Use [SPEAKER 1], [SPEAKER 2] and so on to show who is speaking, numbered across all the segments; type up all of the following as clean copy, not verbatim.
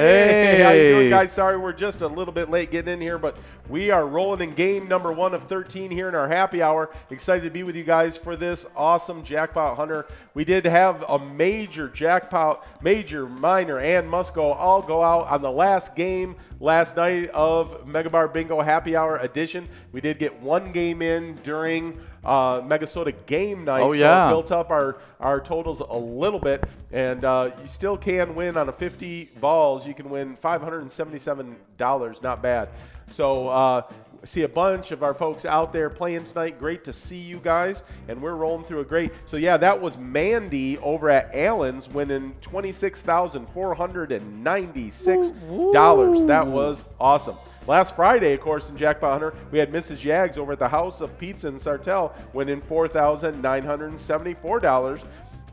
[SPEAKER 1] Hey, how you doing,
[SPEAKER 2] Hey.
[SPEAKER 1] guys? Sorry, we're just a little bit late getting in here, but we are rolling in game number 1 of 13 here in our happy hour. Excited to be with you guys for this awesome Jackpot Hunter. We did have a major jackpot, major, minor, and must-go all go out on the last game last night of MegaBarBingo Happy Hour edition. We did get one game in during Megasoda game night,
[SPEAKER 2] Oh,
[SPEAKER 1] so
[SPEAKER 2] yeah.
[SPEAKER 1] it built up our totals a little bit, and you still can win on a 50 balls. You can win $577, not bad. So I see a bunch of our folks out there playing tonight. Great to see you guys, and we're rolling through a great. So yeah, that was Mandy over at Allen's winning $26,496. That was awesome. Last Friday, of course, in Jackpot Hunter, we had Mrs. Yags over at the House of Pizza in Sartell winning $4,974.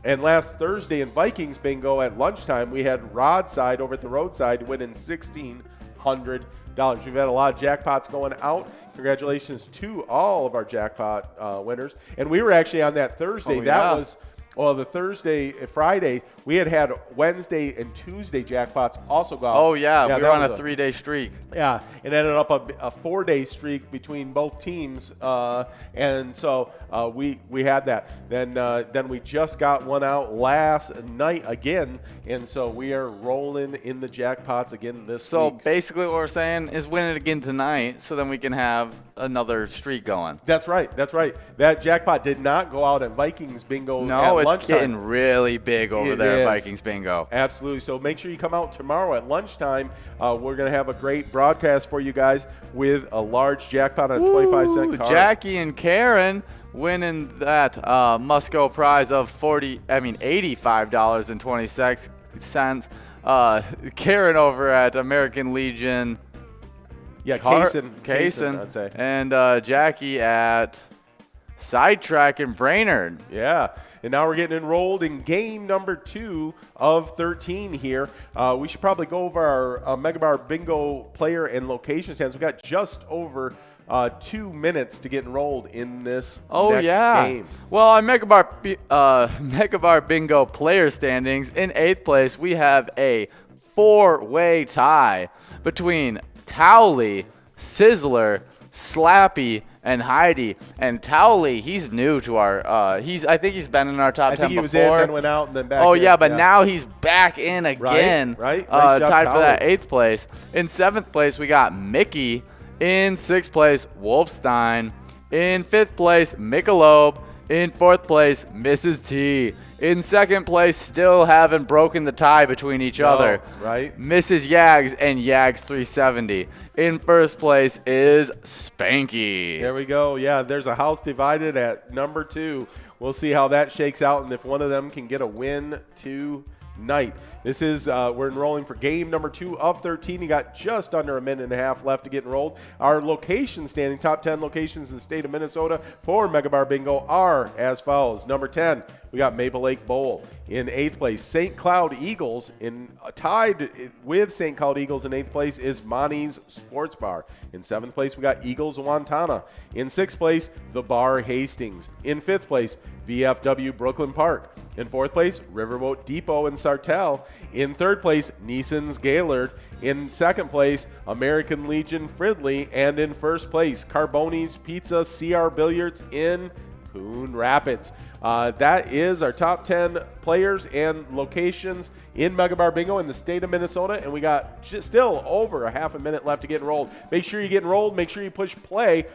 [SPEAKER 1] And last Thursday in Vikings Bingo at lunchtime, we had Rodside over at the Roadside winning $1,600. We've had a lot of jackpots going out. Congratulations to all of our jackpot winners. And we were actually on that Thursday.
[SPEAKER 2] Oh,
[SPEAKER 1] that
[SPEAKER 2] yeah.
[SPEAKER 1] was, well, the Thursday, Friday, we had Wednesday and Tuesday jackpots also go out.
[SPEAKER 2] Oh, yeah. We
[SPEAKER 1] that
[SPEAKER 2] were on
[SPEAKER 1] was
[SPEAKER 2] a 3-day streak.
[SPEAKER 1] Yeah, it ended up a 4-day streak between both teams, and so we had that. Then we just got one out last night again, and so we are rolling in the jackpots again this
[SPEAKER 2] So
[SPEAKER 1] week.
[SPEAKER 2] basically what we're saying is win it again tonight so then we can have another streak going.
[SPEAKER 1] That's right. That jackpot did not go out at Vikings Bingo
[SPEAKER 2] No,
[SPEAKER 1] at
[SPEAKER 2] it's
[SPEAKER 1] lunchtime.
[SPEAKER 2] getting really big over
[SPEAKER 1] It
[SPEAKER 2] there at
[SPEAKER 1] is.
[SPEAKER 2] Vikings Bingo.
[SPEAKER 1] Absolutely. So make sure you come out tomorrow at lunchtime. We're going to have a great broadcast for you guys with a large jackpot on a 25-cent card.
[SPEAKER 2] Jackie and Karen winning that must-go prize of $85.26. Karen over at American Legion.
[SPEAKER 1] Yeah, Kaysen, I'd say.
[SPEAKER 2] And Jackie at Sidetrack and Brainerd.
[SPEAKER 1] Yeah, and now we're getting enrolled in game number 2 of 13 here. We should probably go over our MegaBarBingo player and location stands. We got just over 2 minutes to get enrolled in this next game.
[SPEAKER 2] Well, on MegaBarBingo player standings, in 8th place, we have a 4-way tie between Towley, Sizzler, Slappy, and Heidi. And Towley, he's new to our I think he's been in our top 10 before.
[SPEAKER 1] I think he was in, then went out, and then back in.
[SPEAKER 2] Oh, yeah, but now he's back in again.
[SPEAKER 1] Right. Nice job,
[SPEAKER 2] tied for that
[SPEAKER 1] Towley.
[SPEAKER 2] 8th place. In 7th place, we got Mickey. In 6th place, Wolfstein. In 5th place, Michelob. In 4th place, Mrs. T. In 2nd place, still haven't broken the tie between each other.
[SPEAKER 1] Right.
[SPEAKER 2] Mrs. Yags and Yags 370. In 1st place is Spanky.
[SPEAKER 1] There we go. Yeah, there's a house divided at number 2. We'll see how that shakes out and if one of them can get a win tonight. This is, we're enrolling for game number 2 of 13. You got just under a minute and a half left to get enrolled. Our location standing, top 10 locations in the state of Minnesota for MegaBarBingo are as follows. Number 10, we got Maple Lake Bowl. In 8th place, St. Cloud Eagles. Tied with St. Cloud Eagles in 8th place is Monty's Sports Bar. In 7th place, we got Eagles Wantana. In 6th place, The Bar Hastings. In 5th place, VFW Brooklyn Park. In 4th place, Riverboat Depot in Sartell. In 3rd place, Neeson's Gaylord. In 2nd place, American Legion Fridley. And in 1st place, Carboni's Pizza CR Billiards in Coon Rapids. That is our top 10 players and locations in MegaBarBingo in the state of Minnesota, and we got still over a half a minute left to get enrolled. Make sure you get enrolled. Make sure you push play.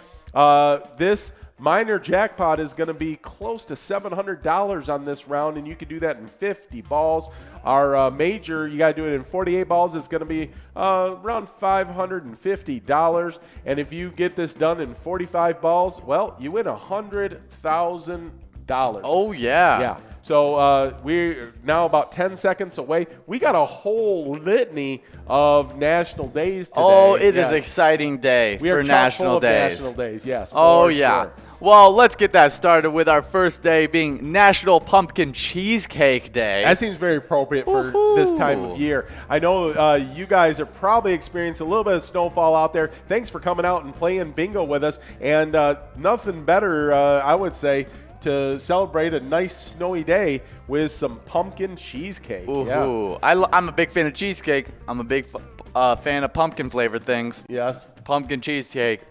[SPEAKER 1] This minor jackpot is going to be close to $700 on this round, and you can do that in 50 balls. Our major, you got to do it in 48 balls. It's going to be around $550. And if you get this done in 45 balls, well, you win $100,000.
[SPEAKER 2] Oh, yeah.
[SPEAKER 1] Yeah. So we're now about 10 seconds away. We got a whole litany of national days today.
[SPEAKER 2] Oh, it is an exciting day
[SPEAKER 1] we are
[SPEAKER 2] for
[SPEAKER 1] chock
[SPEAKER 2] National
[SPEAKER 1] full of
[SPEAKER 2] Days.
[SPEAKER 1] National Days, yes.
[SPEAKER 2] Oh,
[SPEAKER 1] for
[SPEAKER 2] yeah.
[SPEAKER 1] sure.
[SPEAKER 2] Well, let's get that started with our first day being National Pumpkin Cheesecake Day.
[SPEAKER 1] That seems very appropriate for this time of year. I know you guys are probably experiencing a little bit of snowfall out there. Thanks for coming out and playing bingo with us. And nothing better, I would say, to celebrate a nice snowy day with some pumpkin cheesecake.
[SPEAKER 2] Ooh,
[SPEAKER 1] Yeah.
[SPEAKER 2] I'm a big fan of cheesecake. I'm a big fan of pumpkin flavored things.
[SPEAKER 1] Yes.
[SPEAKER 2] Pumpkin cheesecake,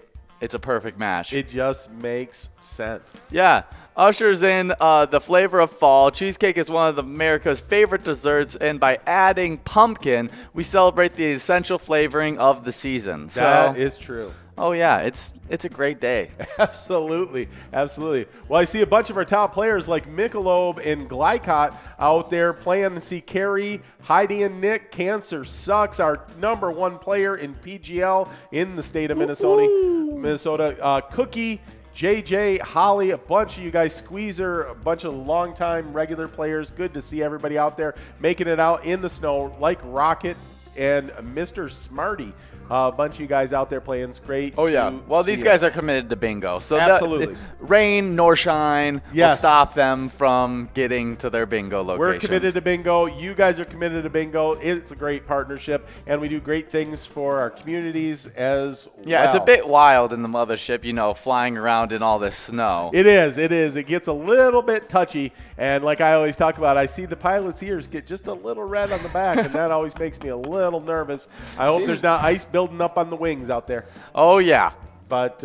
[SPEAKER 2] it's a perfect match.
[SPEAKER 1] It just makes sense.
[SPEAKER 2] Yeah. Ushers in the flavor of fall. Cheesecake is one of America's favorite desserts, and by adding pumpkin, we celebrate the essential flavoring of the season.
[SPEAKER 1] That is true.
[SPEAKER 2] Oh yeah, it's a great day.
[SPEAKER 1] Absolutely. Well, I see a bunch of our top players like Michelob and Glycot out there playing to see Carrie, Heidi, and Nick. Cancer Sucks, our number 1 player in PGL in the state of Minnesota. Cookie, JJ, Holly, a bunch of you guys, Squeezer, a bunch of longtime regular players. Good to see everybody out there making it out in the snow like Rocket and Mr. Smarty. A bunch of you guys out there playing. It's great.
[SPEAKER 2] Oh, yeah. Well, these guys are committed to bingo. So
[SPEAKER 1] absolutely.
[SPEAKER 2] Rain nor shine will stop them from getting to their bingo locations.
[SPEAKER 1] We're committed to bingo. You guys are committed to bingo. It's a great partnership, and we do great things for our communities as well.
[SPEAKER 2] Yeah, it's a bit wild in the mothership, flying around in all this snow.
[SPEAKER 1] It is. It gets a little bit touchy, and like I always talk about, I see the pilot's ears get just a little red on the back, and that always makes me a little nervous. I hope there's not ice building up on the wings out there.
[SPEAKER 2] Oh yeah,
[SPEAKER 1] but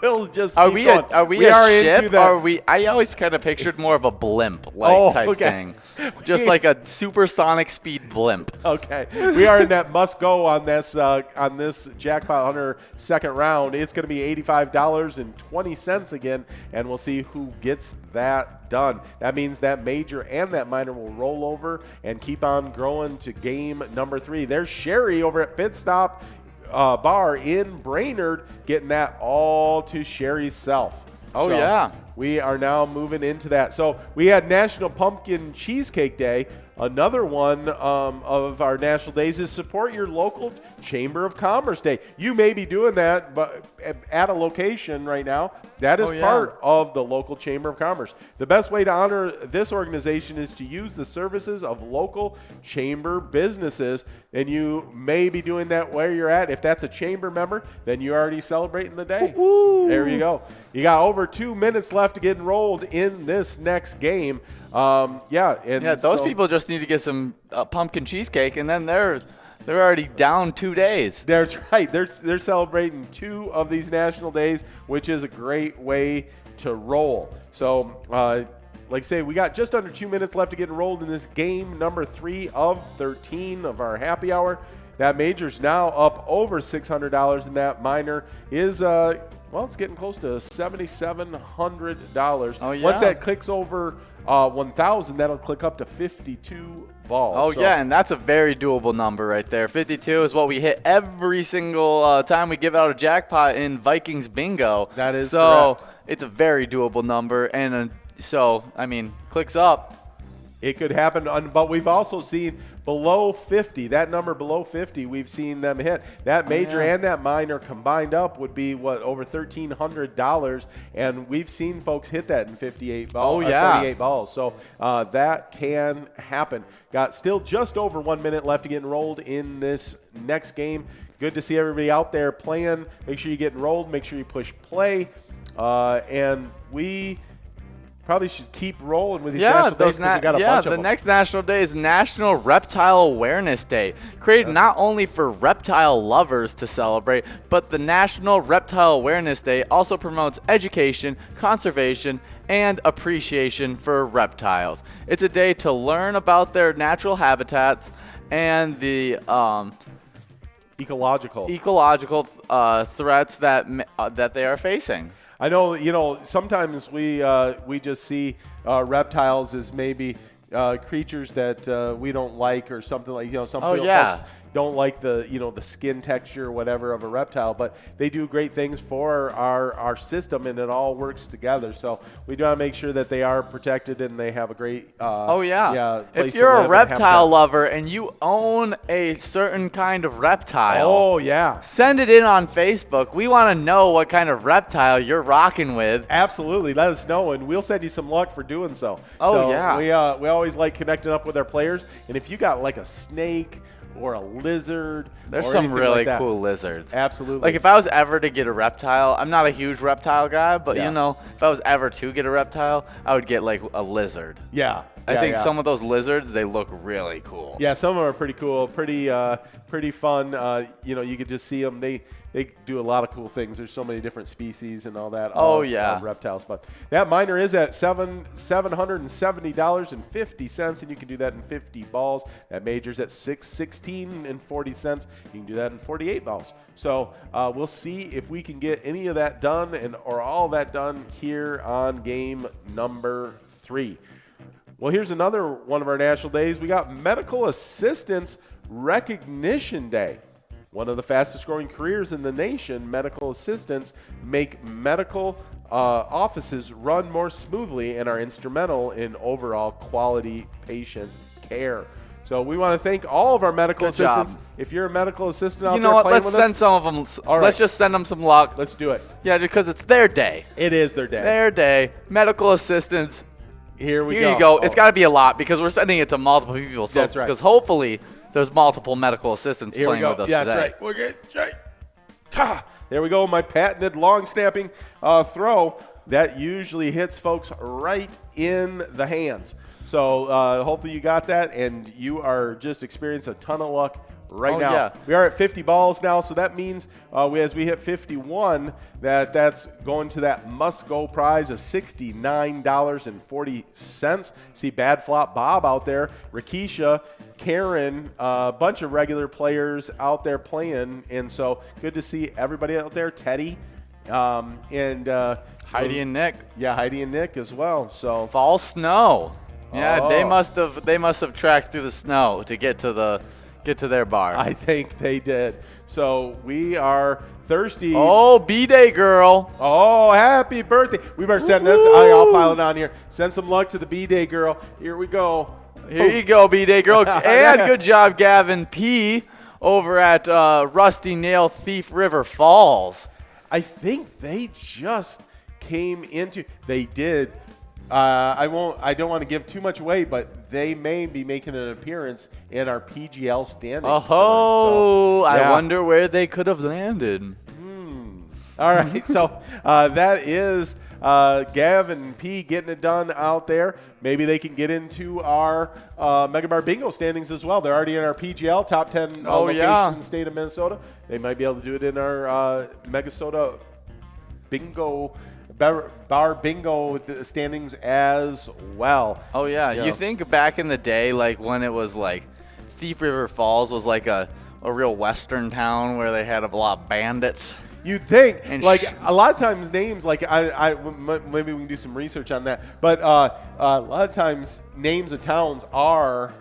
[SPEAKER 1] we'll just
[SPEAKER 2] are
[SPEAKER 1] keep
[SPEAKER 2] we
[SPEAKER 1] going.
[SPEAKER 2] are we a ship? Are we? I always kind of pictured more of a blimp type thing, just like a supersonic speed blimp.
[SPEAKER 1] Okay, we are in that must go on this Jackpot Hunter second round. It's going to be $85.20 again, and we'll see who gets that done. That means that major and that minor will roll over and keep on growing to game number 3. There's Sherry over at Pit Stop Bar in Brainerd getting that all to Sherry's self.
[SPEAKER 2] Oh, yeah.
[SPEAKER 1] We are now moving into that. So we had National Pumpkin Cheesecake Day. Another one of our national days is support your local Chamber of Commerce Day. You may be doing that, but at a location right now, that is part of the local Chamber of Commerce. The best way to honor this organization is to use the services of local chamber businesses, and you may be doing that where you're at. If that's a chamber member, then you're already celebrating the day. Woo-hoo. There you go. You got over 2 minutes left to get enrolled in this next game.
[SPEAKER 2] Those people just need to get some pumpkin cheesecake, and then they're already down 2 days.
[SPEAKER 1] That's right. They're celebrating 2 of these national days, which is a great way to roll. So, like I say, we got just under 2 minutes left to get enrolled in this game number 3 of 13 of our happy hour. That major's now up over $600, and that minor is it's getting close to $7,700.
[SPEAKER 2] Oh, yeah.
[SPEAKER 1] Once that clicks over 1,000, that'll click up to 52 balls.
[SPEAKER 2] Oh, yeah, and that's a very doable number right there. 52 is what we hit every single time we give out a jackpot in Vikings bingo.
[SPEAKER 1] That is
[SPEAKER 2] so
[SPEAKER 1] correct.
[SPEAKER 2] It's a very doable number, and clicks up.
[SPEAKER 1] It could happen, but we've also seen below 50, that number below 50, we've seen them hit. That major and that minor combined up would be, over $1,300, and we've seen folks hit that in 48 balls. 48 balls. So that can happen. Got still just over 1 minute left to get enrolled in this next game. Good to see everybody out there playing. Make sure you get enrolled. Make sure you push play. And we probably should keep rolling with these national days because we got a bunch of them.
[SPEAKER 2] The next national day is National Reptile Awareness Day, created not only for reptile lovers to celebrate, but the National Reptile Awareness Day also promotes education, conservation, and appreciation for reptiles. It's a day to learn about their natural habitats and the
[SPEAKER 1] ecological
[SPEAKER 2] threats that they are facing.
[SPEAKER 1] I know, sometimes we just see reptiles as maybe creatures that we don't like or something like, some folks don't like the skin texture or whatever of a reptile, but they do great things for our system, and it all works together. So we do want to make sure that they are protected and they have a great place
[SPEAKER 2] if you're
[SPEAKER 1] to
[SPEAKER 2] a reptile lover and you own a certain kind of reptile, send it in on Facebook. We want to know what kind of reptile you're rocking with.
[SPEAKER 1] Absolutely, let us know, and we'll send you some luck for doing so. We always like connecting up with our players, and if you got like a snake or a lizard.
[SPEAKER 2] There's
[SPEAKER 1] or
[SPEAKER 2] some
[SPEAKER 1] anything
[SPEAKER 2] really
[SPEAKER 1] like that.
[SPEAKER 2] cool lizards.
[SPEAKER 1] Absolutely.
[SPEAKER 2] Like if I was ever to get a reptile, I'm not a huge reptile guy, but
[SPEAKER 1] Yeah.
[SPEAKER 2] you know, if I was ever to get a reptile, I would get like a lizard.
[SPEAKER 1] Yeah.
[SPEAKER 2] I think some of those lizards, they look really cool.
[SPEAKER 1] Yeah, some of them are pretty cool, pretty fun. You know, you could just see them. They do a lot of cool things. There's so many different species and all that.
[SPEAKER 2] Oh,
[SPEAKER 1] of,
[SPEAKER 2] yeah.
[SPEAKER 1] of reptiles. But that minor is at $770.50, and you can do that in 50 balls. That major's at $616.40. You can do that in 48 balls. So we'll see if we can get any of that done or all that done here on game number 3. Well, here's another one of our national days. We got Medical Assistants Recognition Day. One of the fastest growing careers in the nation, medical assistants make medical offices run more smoothly and are instrumental in overall quality patient care. So we want to thank all of our medical assistants. If you're a medical assistant out
[SPEAKER 2] You know
[SPEAKER 1] there
[SPEAKER 2] what?
[SPEAKER 1] playing
[SPEAKER 2] Let's
[SPEAKER 1] with
[SPEAKER 2] send
[SPEAKER 1] us,
[SPEAKER 2] some of them.
[SPEAKER 1] All right.
[SPEAKER 2] Let's just send them some luck.
[SPEAKER 1] Let's do it.
[SPEAKER 2] Yeah, because it's their day.
[SPEAKER 1] It is their day.
[SPEAKER 2] Their day. Medical assistants.
[SPEAKER 1] Here we
[SPEAKER 2] Here
[SPEAKER 1] go.
[SPEAKER 2] you go.
[SPEAKER 1] Oh.
[SPEAKER 2] It's got to be a lot because we're sending it to multiple people. So,
[SPEAKER 1] That's right.
[SPEAKER 2] Because hopefully there's multiple medical assistants
[SPEAKER 1] Here we
[SPEAKER 2] playing
[SPEAKER 1] go.
[SPEAKER 2] with us
[SPEAKER 1] Yeah,
[SPEAKER 2] today.
[SPEAKER 1] that's right. We're good. There we go. My patented long snapping throw that usually hits folks right in the hands. So hopefully you got that, and you are just experiencing a ton of luck right now.
[SPEAKER 2] Yeah.
[SPEAKER 1] We are at 50 balls now, so that means as we hit 51, that's going to that must-go prize of $69.40. See Bad Flop Bob out there, Rakisha, Karen, a bunch of regular players out there playing, and so good to see everybody out there. Teddy, and
[SPEAKER 2] Heidi and Nick.
[SPEAKER 1] Yeah, Heidi and Nick as well. So
[SPEAKER 2] Fall snow. Yeah,
[SPEAKER 1] Oh.
[SPEAKER 2] they must have tracked through the snow to get to their bar.
[SPEAKER 1] I think they did. So we are thirsty.
[SPEAKER 2] Oh, B-Day girl.
[SPEAKER 1] Oh, happy birthday. We better send that. I'll pile it on here. Send some luck to the B-Day girl. Here we go.
[SPEAKER 2] Here you go, B-Day girl. And good job, Gavin P. over at Rusty Nail Thief River Falls.
[SPEAKER 1] I think they just came into. They did. I don't want to give too much away, but they may be making an appearance in our PGL standings tonight. So,
[SPEAKER 2] I wonder where they could have landed.
[SPEAKER 1] All right, so that is Gavin P getting it done out there. Maybe they can get into our MegaBarBingo standings as well. They're already in our PGL top 10 location in the state of Minnesota. They might be able to do it in our Megasota Bingo Bar Bingo standings as well.
[SPEAKER 2] Oh yeah. You think back in the day, like when it was like Thief River Falls was like a real western town where they had a lot of bandits.
[SPEAKER 1] You'd think,
[SPEAKER 2] And
[SPEAKER 1] like a lot of times names, like maybe we can do some research on that. But a lot of times names of towns are,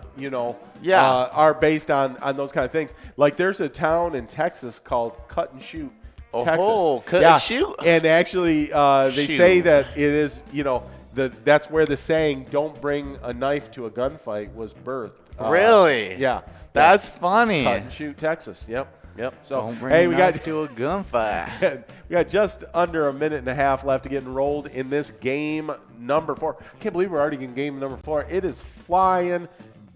[SPEAKER 1] are based on those kind of things. Like there's a town in Texas called Cut and Shoot, Texas.
[SPEAKER 2] Oh, Cut and Shoot.
[SPEAKER 1] And actually, they say that it is, that's where the saying "Don't bring a knife to a gunfight" was birthed.
[SPEAKER 2] Really?
[SPEAKER 1] Yeah.
[SPEAKER 2] That's funny.
[SPEAKER 1] Cut and Shoot, Texas. Yep. So
[SPEAKER 2] Don't bring
[SPEAKER 1] we
[SPEAKER 2] a knife to a gunfight.
[SPEAKER 1] we got just under a minute and a half left to get enrolled in this game number 4. I can't believe we're already in game number 4. It is flying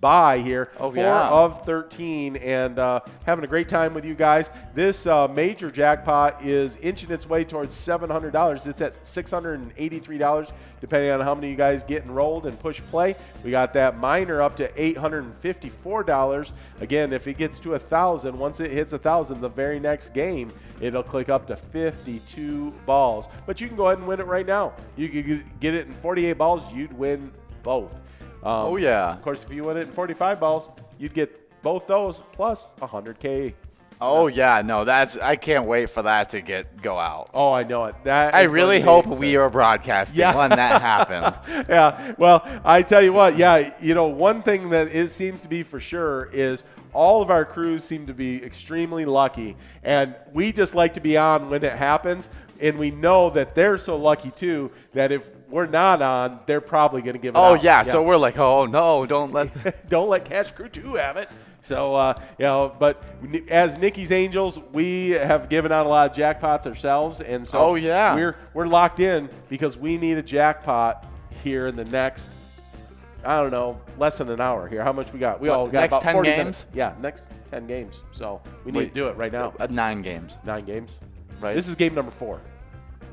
[SPEAKER 1] by here.
[SPEAKER 2] Oh,
[SPEAKER 1] 4
[SPEAKER 2] yeah.
[SPEAKER 1] of 13, and having a great time with you guys. This major jackpot is inching its way towards $700. It's at $683, depending on how many of you guys get enrolled and push play. We got that minor up to $854. Again, if it gets to 1,000, once it hits 1,000, the very next game, it'll click up to 52 balls. But you can go ahead and win it right now. You could get it in 48 balls. You'd win both.
[SPEAKER 2] Oh, yeah.
[SPEAKER 1] Of course, if you win it in 45 balls, you'd get both those plus $100K.
[SPEAKER 2] Oh, yeah. No, I can't wait for that to go out.
[SPEAKER 1] Oh, I know it.
[SPEAKER 2] I really hope we are broadcasting when that happens.
[SPEAKER 1] Yeah. Well, I tell you what. Yeah. One thing that seems to be for sure is all of our crews seem to be extremely lucky, and we just like to be on when it happens. And we know that they're so lucky too that if we're not on, they're probably going to give it out.
[SPEAKER 2] Oh yeah. So we're like, oh no, don't let
[SPEAKER 1] Cash Crew 2 have it. So but as Nikki's Angels, we have given out a lot of jackpots ourselves, and so we're locked in because we need a jackpot here in the next I don't know, less than an hour here. How much we got? We all got
[SPEAKER 2] next
[SPEAKER 1] about
[SPEAKER 2] 10
[SPEAKER 1] 40
[SPEAKER 2] games?
[SPEAKER 1] minutes. Yeah, next 10 games. So we need to do it right now.
[SPEAKER 2] 9 games.
[SPEAKER 1] 9 games.
[SPEAKER 2] Right.
[SPEAKER 1] This is game number 4.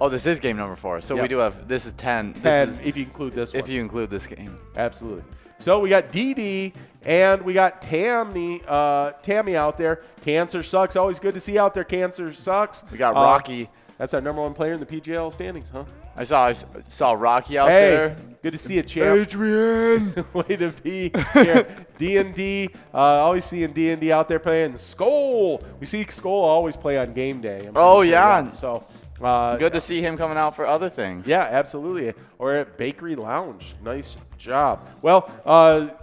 [SPEAKER 2] Oh, this is game number 4. So we do have, this is 10.
[SPEAKER 1] 10 if you include this one.
[SPEAKER 2] If you include this game.
[SPEAKER 1] Absolutely. So we got DD and we got Tammy out there. Cancer Sucks. Always good to see you out there. Cancer Sucks.
[SPEAKER 2] We got Rocky.
[SPEAKER 1] That's our number 1 player in the PGL standings, huh?
[SPEAKER 2] I saw Rocky out there.
[SPEAKER 1] Good to see you, champ.
[SPEAKER 2] Adrian.
[SPEAKER 1] Way to be here. D&D. Always seeing D&D out there playing. Skol. We see Skol always play on game day.
[SPEAKER 2] Yeah.
[SPEAKER 1] So
[SPEAKER 2] good to see him coming out for other things.
[SPEAKER 1] yeah, absolutely. Or at Bakery Lounge. Nice job. Well,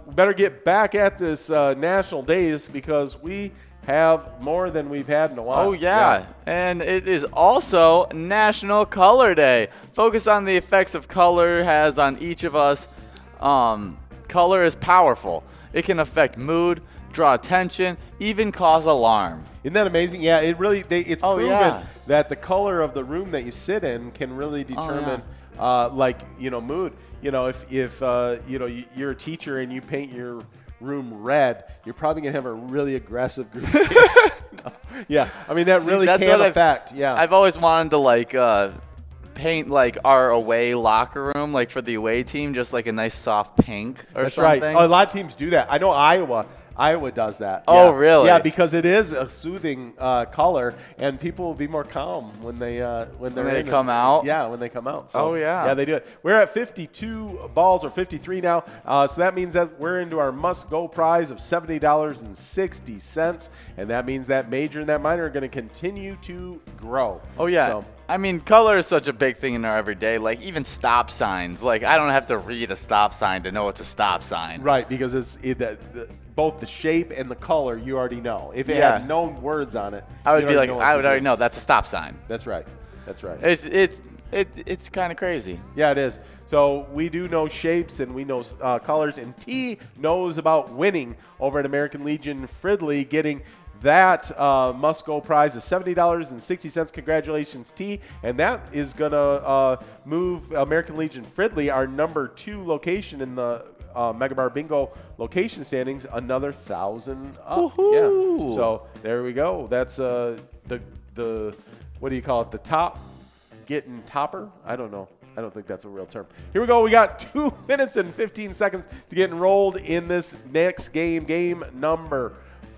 [SPEAKER 1] we better get back at this National Days because we have more than we've had in a while.
[SPEAKER 2] Oh, yeah. And it is also National Color Day. Focus on the effects of color has on each of us. Color is powerful. It can affect mood, draw attention, even cause alarm.
[SPEAKER 1] Isn't that amazing? Yeah, it's proven
[SPEAKER 2] yeah.
[SPEAKER 1] that the color of the room that you sit in can really determine mood. If you're a teacher and you paint your room red, you're probably going to have a really aggressive group of kids. Yeah, I mean, that really can affect.
[SPEAKER 2] I've always wanted to paint like our away locker room, like for the away team, just like a nice soft pink or something.
[SPEAKER 1] That's right. Oh, a lot of teams do that. I know Iowa does that.
[SPEAKER 2] Oh,
[SPEAKER 1] yeah.
[SPEAKER 2] really?
[SPEAKER 1] Yeah, because it is a soothing color, and people will be more calm when they
[SPEAKER 2] come out.
[SPEAKER 1] Yeah, when they come out. So,
[SPEAKER 2] yeah,
[SPEAKER 1] they do it. We're at 52 balls or 53 now, so that means that we're into our must-go prize of $70.60, and that means that major and that minor are going to continue to grow.
[SPEAKER 2] Oh yeah.
[SPEAKER 1] So,
[SPEAKER 2] I mean, color is such a big thing in our everyday. Like even stop signs. Like I don't have to read a stop sign to know it's a stop sign.
[SPEAKER 1] Right, because both the shape and the color you already know. If it had no words on it,
[SPEAKER 2] I would already know that's a stop sign.
[SPEAKER 1] That's right.
[SPEAKER 2] It's kind of crazy.
[SPEAKER 1] Yeah, it is. So we do know shapes and we know colors, and T knows about winning over at American Legion Fridley, getting that must-go prize of $70.60. Congratulations, T. And that is going to move American Legion Fridley, our number 2 location in the MegaBarBingo location standings, another 1,000 up.
[SPEAKER 2] Woohoo.
[SPEAKER 1] Yeah. So there we go. That's the what do you call it? The top getting topper? I don't know. I don't think that's a real term. Here we go. We got 2 minutes and 15 seconds to get enrolled in this next game. Game number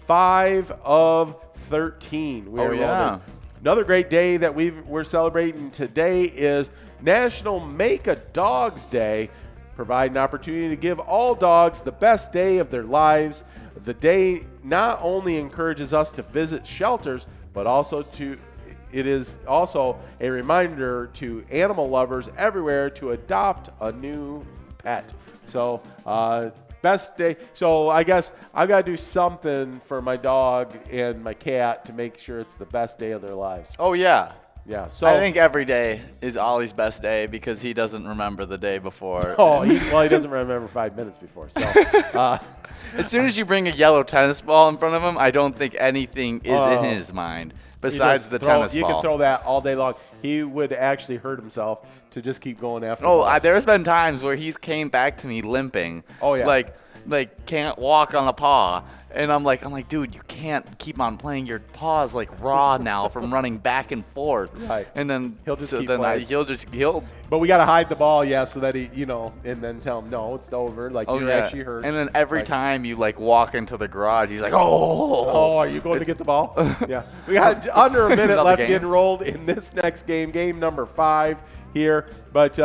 [SPEAKER 1] 5 of 13. We are in. Another great day that we're celebrating today is National Make a Dogs Day. Provide an opportunity to give all dogs the best day of their lives. The day not only encourages us to visit shelters, but it is also a reminder to animal lovers everywhere to adopt a new pet. So, best day. So I guess I've got to do something for my dog and my cat to make sure it's the best day of their lives.
[SPEAKER 2] Oh, yeah.
[SPEAKER 1] Yeah. So
[SPEAKER 2] I think every day is Ollie's best day because he doesn't remember the day before.
[SPEAKER 1] He doesn't remember 5 minutes before. So
[SPEAKER 2] as soon as you bring a yellow tennis ball in front of him, I don't think anything is in his mind besides the tennis ball.
[SPEAKER 1] You can throw that all day long. He would actually hurt himself to just keep going after.
[SPEAKER 2] There's been times where he's came back to me limping.
[SPEAKER 1] Oh yeah.
[SPEAKER 2] Like can't walk on a paw, and I'm like, dude, you can't keep on playing your paws like raw now from running back and forth.
[SPEAKER 1] Right.
[SPEAKER 2] And then
[SPEAKER 1] he'll just keep playing.
[SPEAKER 2] He'll.
[SPEAKER 1] But we gotta hide the ball, so that he, and then tell him no, it's over. Like you're actually hurt.
[SPEAKER 2] And then every time you walk into the garage, he's like, oh,
[SPEAKER 1] are you going to get the ball? Yeah. We got under a minute left to get enrolled in this next game, game number 5 here, but.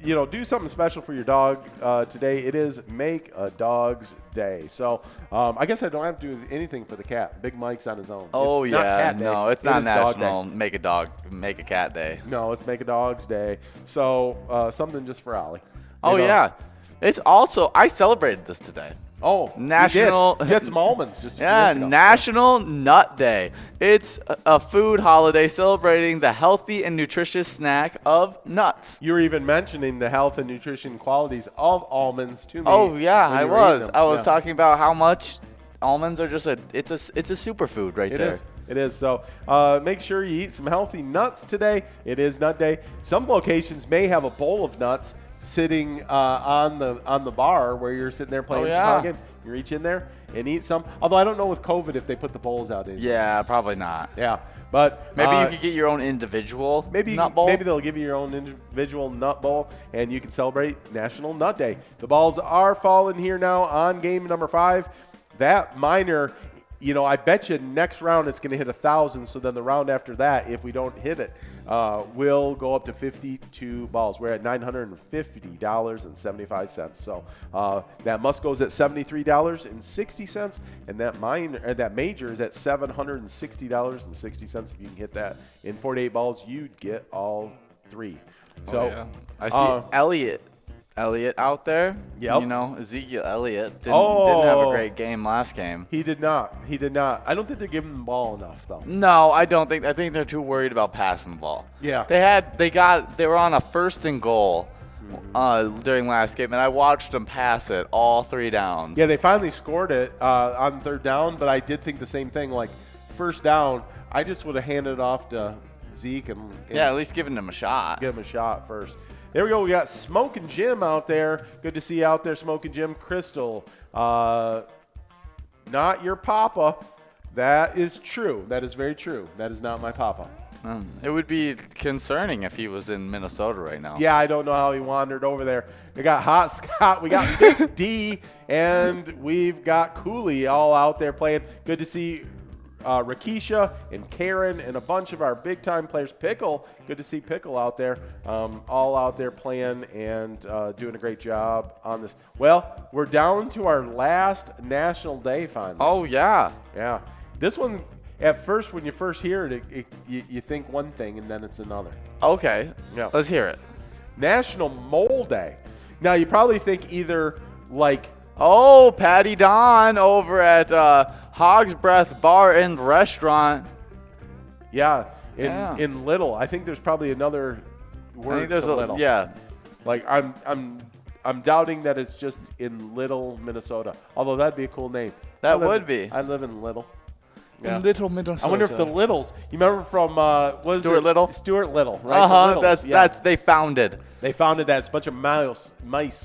[SPEAKER 1] Do something special for your dog today. It is Make a Dog's Day. So I guess I don't have to do anything for the cat. Big Mike's on his own.
[SPEAKER 2] Oh,
[SPEAKER 1] it's not cat day.
[SPEAKER 2] No, it's not National Make a Cat Day.
[SPEAKER 1] No, it's Make a Dog's Day. So something just for Ollie.
[SPEAKER 2] Oh, yeah. It's also, I celebrated this today.
[SPEAKER 1] Oh,
[SPEAKER 2] National.
[SPEAKER 1] You had some almonds just a few minutes ago.
[SPEAKER 2] National Nut Day. It's a food holiday celebrating the healthy and nutritious snack of nuts.
[SPEAKER 1] You were even mentioning the health and nutrition qualities of almonds to me.
[SPEAKER 2] Oh yeah, I was. I was talking about how much almonds are just it's a superfood right there.
[SPEAKER 1] It is. So make sure you eat some healthy nuts today. It is Nut Day. Some locations may have a bowl of nuts. sitting on the bar where you're sitting there playing some pile game. You reach in there and eat some. Although I don't know with COVID if they put the bowls out in.
[SPEAKER 2] Yeah, probably not.
[SPEAKER 1] Yeah, but
[SPEAKER 2] maybe you could get your own individual nut bowl.
[SPEAKER 1] Maybe they'll give you your own individual nut bowl, and you can celebrate National Nut Day. The balls are falling here now on game number 5. That minor, I bet you next round it's going to hit 1,000. So then the round after that, if we don't hit it, will go up to 52 balls. We're at $950.75. So that must goes at $73.60, and that major is at $760.60. If you can hit that in 48 balls, you'd get all 3. So
[SPEAKER 2] I see Elliott out there.
[SPEAKER 1] Yep.
[SPEAKER 2] Ezekiel Elliott didn't have a great game last game.
[SPEAKER 1] He did not. I don't think they're giving him the ball enough, though.
[SPEAKER 2] No, I don't think. I think they're too worried about passing the ball.
[SPEAKER 1] Yeah.
[SPEAKER 2] They were on a 1st and goal during last game, and I watched them pass it all 3 downs.
[SPEAKER 1] Yeah, they finally scored it on 3rd down, but I did think the same thing. Like 1st down, I just would have handed it off to Zeke and
[SPEAKER 2] at least giving him a shot.
[SPEAKER 1] Give him a shot first. There we go. We got Smoking Jim out there. Good to see you out there, Smoking Jim. Crystal, not your papa. That is true. That is very true. That is not my papa.
[SPEAKER 2] It would be concerning if he was in Minnesota right now.
[SPEAKER 1] Yeah, I don't know how he wandered over there. We got Hot Scott, we got Big D, and we've got Cooley all out there playing. Good to see Rakisha and Karen and a bunch of our big-time players. Pickle, good to see Pickle out there, all out there playing and doing a great job on this. Well, we're down to our last National Day finally.
[SPEAKER 2] Oh, yeah.
[SPEAKER 1] Yeah. This one, at first, when you first hear it, you think one thing and then it's another.
[SPEAKER 2] Okay.
[SPEAKER 1] Yeah.
[SPEAKER 2] Let's hear it.
[SPEAKER 1] National Mole Day. Now, you probably think either like...
[SPEAKER 2] Oh, Patty Don over at Hog's Breath Bar and Restaurant.
[SPEAKER 1] Yeah, in Little. I think there's probably another word to Little.
[SPEAKER 2] Yeah.
[SPEAKER 1] Like I'm doubting that it's just in Little, Minnesota. Although that'd be a cool name.
[SPEAKER 2] That would be.
[SPEAKER 1] I live in Little. Yeah.
[SPEAKER 2] Little Minnesota.
[SPEAKER 1] I wonder if the Littles. You remember from
[SPEAKER 2] Stuart Little?
[SPEAKER 1] Stuart Little, right?
[SPEAKER 2] That's they founded.
[SPEAKER 1] They founded that. It's a bunch of mice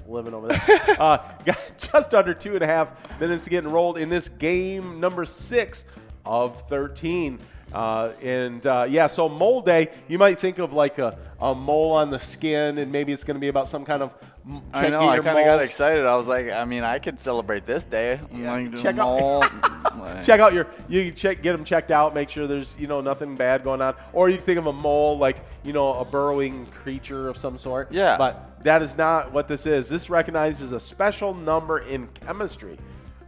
[SPEAKER 1] living over there. Got just under 2.5 minutes to get enrolled in this game number 6 of 13. So Mole Day, you might think of like a mole on the skin, and maybe it's going to be about some kind of
[SPEAKER 2] I know. I kind of got excited. I was like, I could celebrate this day.
[SPEAKER 1] Yeah. Check out get them checked out. Make sure there's nothing bad going on. Or you can think of a mole like a burrowing creature of some sort.
[SPEAKER 2] Yeah.
[SPEAKER 1] But that is not what this is. This recognizes a special number in chemistry.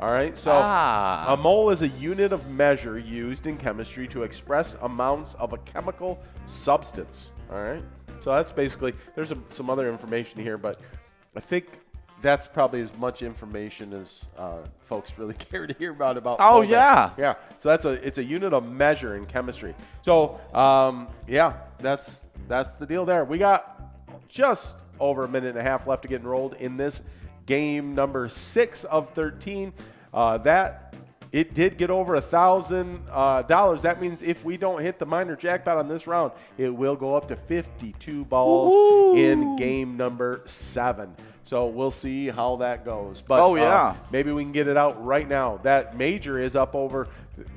[SPEAKER 1] All right, so a mole is a unit of measure used in chemistry to express amounts of a chemical substance. All right, so that's basically, there's some other information here, but I think that's probably as much information as folks really care to hear about.
[SPEAKER 2] Oh, yeah.
[SPEAKER 1] Yeah, so it's a unit of measure in chemistry. So, that's the deal there. We got just over 1.5 minutes left to get enrolled in this game number 6 of 13. That it did get over $1,000. That means if we don't hit the minor jackpot on this round, it will go up to 52 balls in game number 7. So we'll see how that goes. But maybe we can get it out right now. That major is up over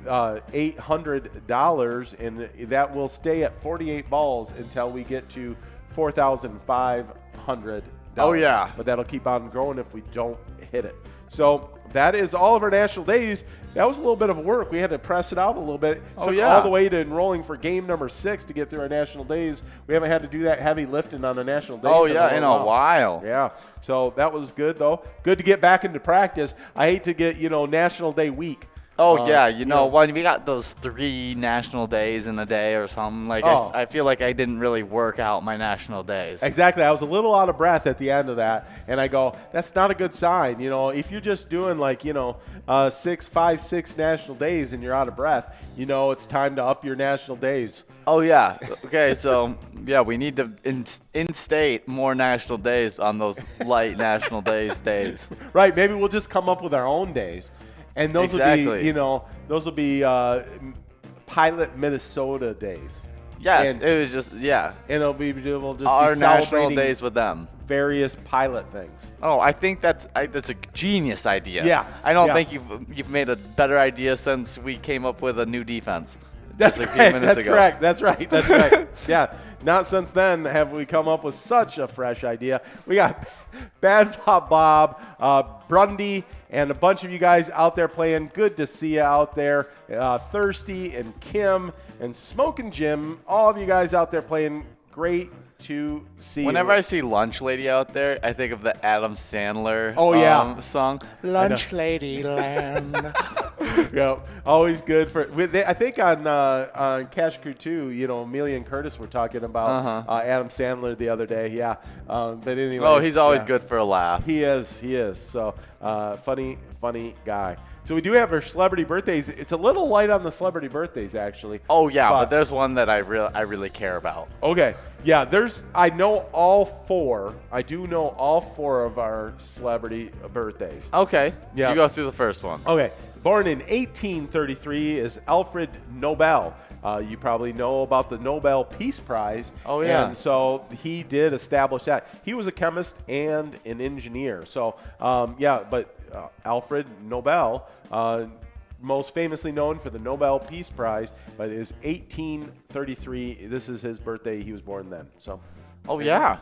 [SPEAKER 1] $800, and that will stay at 48 balls until we get to $4,500.
[SPEAKER 2] Oh, yeah.
[SPEAKER 1] But that'll keep on growing if we don't hit it. So that is all of our national days. That was a little bit of work. We had to press it out a little bit. Took all the way to enrolling for game number 6 to get through our national days. We haven't had to do that heavy lifting on the national days
[SPEAKER 2] in a while.
[SPEAKER 1] Yeah. So that was good, though. Good to get back into practice. I hate to get, National Day week.
[SPEAKER 2] When we got those 3 national days in a day or something, I feel like I didn't really work out my national days.
[SPEAKER 1] Exactly. I was a little out of breath at the end of that, and I go, that's not a good sign. If you're just doing 6 national days and you're out of breath, it's time to up your national days.
[SPEAKER 2] Oh, yeah. Okay, so, we need to instate more national days on those light national days.
[SPEAKER 1] Right. Maybe we'll just come up with our own days. And those will be, Pilot Minnesota days.
[SPEAKER 2] Yes,
[SPEAKER 1] And
[SPEAKER 2] it was just, yeah.
[SPEAKER 1] And we'll just
[SPEAKER 2] Our
[SPEAKER 1] be
[SPEAKER 2] national
[SPEAKER 1] celebrating
[SPEAKER 2] days with them.
[SPEAKER 1] various pilot things.
[SPEAKER 2] Oh, I think that's a genius idea.
[SPEAKER 1] Yeah,
[SPEAKER 2] I don't
[SPEAKER 1] yeah.
[SPEAKER 2] think you've made a better idea since we came up with a new defense.
[SPEAKER 1] That's
[SPEAKER 2] just a few
[SPEAKER 1] correct.
[SPEAKER 2] minutes
[SPEAKER 1] That's
[SPEAKER 2] ago.
[SPEAKER 1] correct. That's right. That's right. Yeah. Not since then have we come up with such a fresh idea. We got Bad Bob, Brundy, and a bunch of you guys out there playing. Good to see you out there. Thirsty and Kim and Smoke and Jim. All of you guys out there playing. Great to see.
[SPEAKER 2] Whenever I see Lunch Lady out there, I think of the Adam Sandler song. Lunch Lady Land.
[SPEAKER 1] Yeah, always good for. I think on Cash Crew 2, Amelia and Curtis were talking about Adam Sandler the other day. Yeah, but anyway.
[SPEAKER 2] Oh, he's always good for a laugh.
[SPEAKER 1] He is. So funny guy. So we do have our celebrity birthdays. It's a little light on the celebrity birthdays, actually.
[SPEAKER 2] Oh yeah, but there's one that I really care about.
[SPEAKER 1] Okay. Yeah, I know all four. I do know all four of our celebrity birthdays.
[SPEAKER 2] Okay.
[SPEAKER 1] Yeah.
[SPEAKER 2] You go through the first one.
[SPEAKER 1] Okay. Born in 1833 is Alfred Nobel. You probably know about the Nobel Peace Prize.
[SPEAKER 2] Oh, yeah.
[SPEAKER 1] And so he did establish that. He was a chemist and an engineer. So, but Alfred Nobel, most famously known for the Nobel Peace Prize, but it is 1833. This is his birthday. He was born then. So.
[SPEAKER 2] Oh, yeah.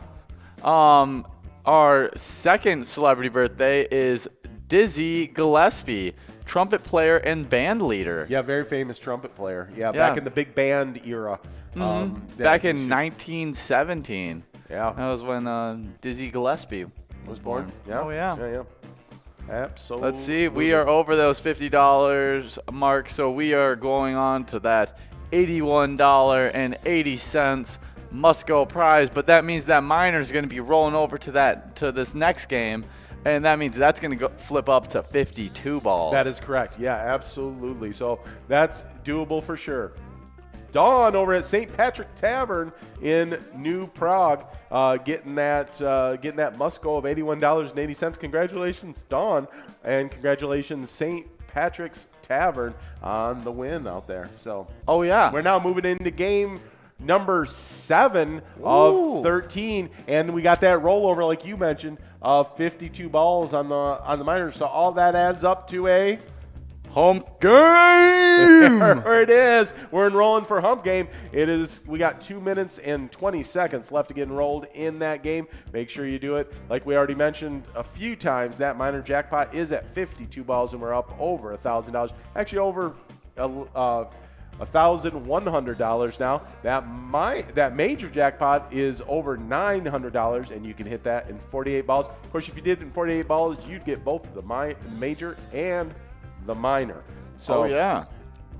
[SPEAKER 2] Our second celebrity birthday is Dizzy Gillespie, trumpet player and band leader.
[SPEAKER 1] Yeah, very famous trumpet player. Yeah, back in the big band era.
[SPEAKER 2] Back in 1917.
[SPEAKER 1] Yeah.
[SPEAKER 2] That was when Dizzy Gillespie was born.
[SPEAKER 1] Yeah.
[SPEAKER 2] Oh, yeah.
[SPEAKER 1] Yeah. Absolutely.
[SPEAKER 2] Let's see. We are over those $50 mark, so we are going on to that $81.80 must-go prize. But that means that miner is going to be rolling over to this next game, and that means that's going to flip up to 52 balls.
[SPEAKER 1] That is correct. Yeah, absolutely. So that's doable for sure. Dawn over at St. Patrick Tavern in New Prague, getting that must-go of $81.80. Congratulations, Dawn, and congratulations, St. Patrick's Tavern, on the win out there. So,
[SPEAKER 2] oh yeah,
[SPEAKER 1] we're now moving into game number 7 of 13, and we got that rollover, like you mentioned, of 52 balls on the minors. So all that adds up to a
[SPEAKER 2] hump game.
[SPEAKER 1] There it is. We're enrolling for hump game. We got 2 minutes and 20 seconds left to get enrolled in that game. Make sure you do it. Like we already mentioned a few times, that minor jackpot is at 52 balls, and we're up over $1,000. Actually, over $1,100 now. That major jackpot is over $900, and you can hit that in 48 balls. Of course, if you did it in 48 balls, you'd get both the major and the minor. So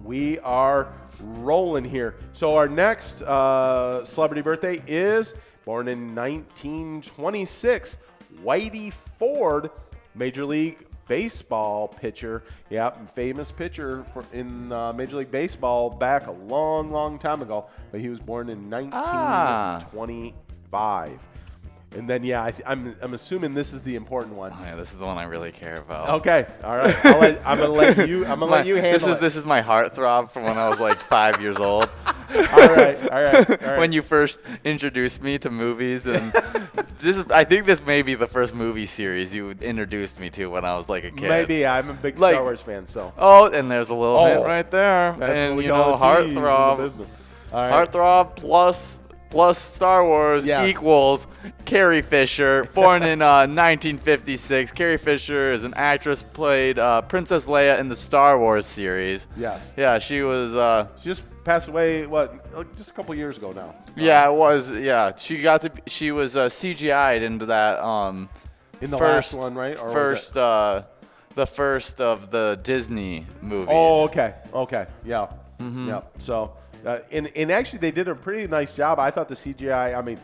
[SPEAKER 1] we are rolling here. So our next celebrity birthday is born in 1926, Whitey Ford, Major League Baseball pitcher. Yeah, famous pitcher in Major League Baseball back a long, long time ago. But he was born in 1925. And then, I'm assuming this is the important one.
[SPEAKER 2] Oh, yeah, this is the one I really care about.
[SPEAKER 1] Okay, all right. I'm gonna let you handle it.
[SPEAKER 2] This is my heartthrob from when I was like 5 years old.
[SPEAKER 1] All right.
[SPEAKER 2] When you first introduced me to movies, and I think this may be the first movie series you introduced me to when I was like a kid.
[SPEAKER 1] Maybe. I'm a big Star Wars fan, so.
[SPEAKER 2] Oh, and there's a little hint right there.
[SPEAKER 1] That's
[SPEAKER 2] and
[SPEAKER 1] what we call
[SPEAKER 2] heartthrob.
[SPEAKER 1] Business. All right.
[SPEAKER 2] Heartthrob plus Star Wars equals Carrie Fisher, born in 1956. Carrie Fisher is an actress, played Princess Leia in the Star Wars series.
[SPEAKER 1] Yes.
[SPEAKER 2] Yeah, she was.
[SPEAKER 1] She just passed away. Just a couple years ago now.
[SPEAKER 2] Yeah, it was. Yeah, she was CGI'd into that.
[SPEAKER 1] In the last one, right? Or
[SPEAKER 2] the first of the Disney movies.
[SPEAKER 1] Oh, okay. Yeah. Mm-hmm. Yeah. So. And actually, they did a pretty nice job. I thought the CGI,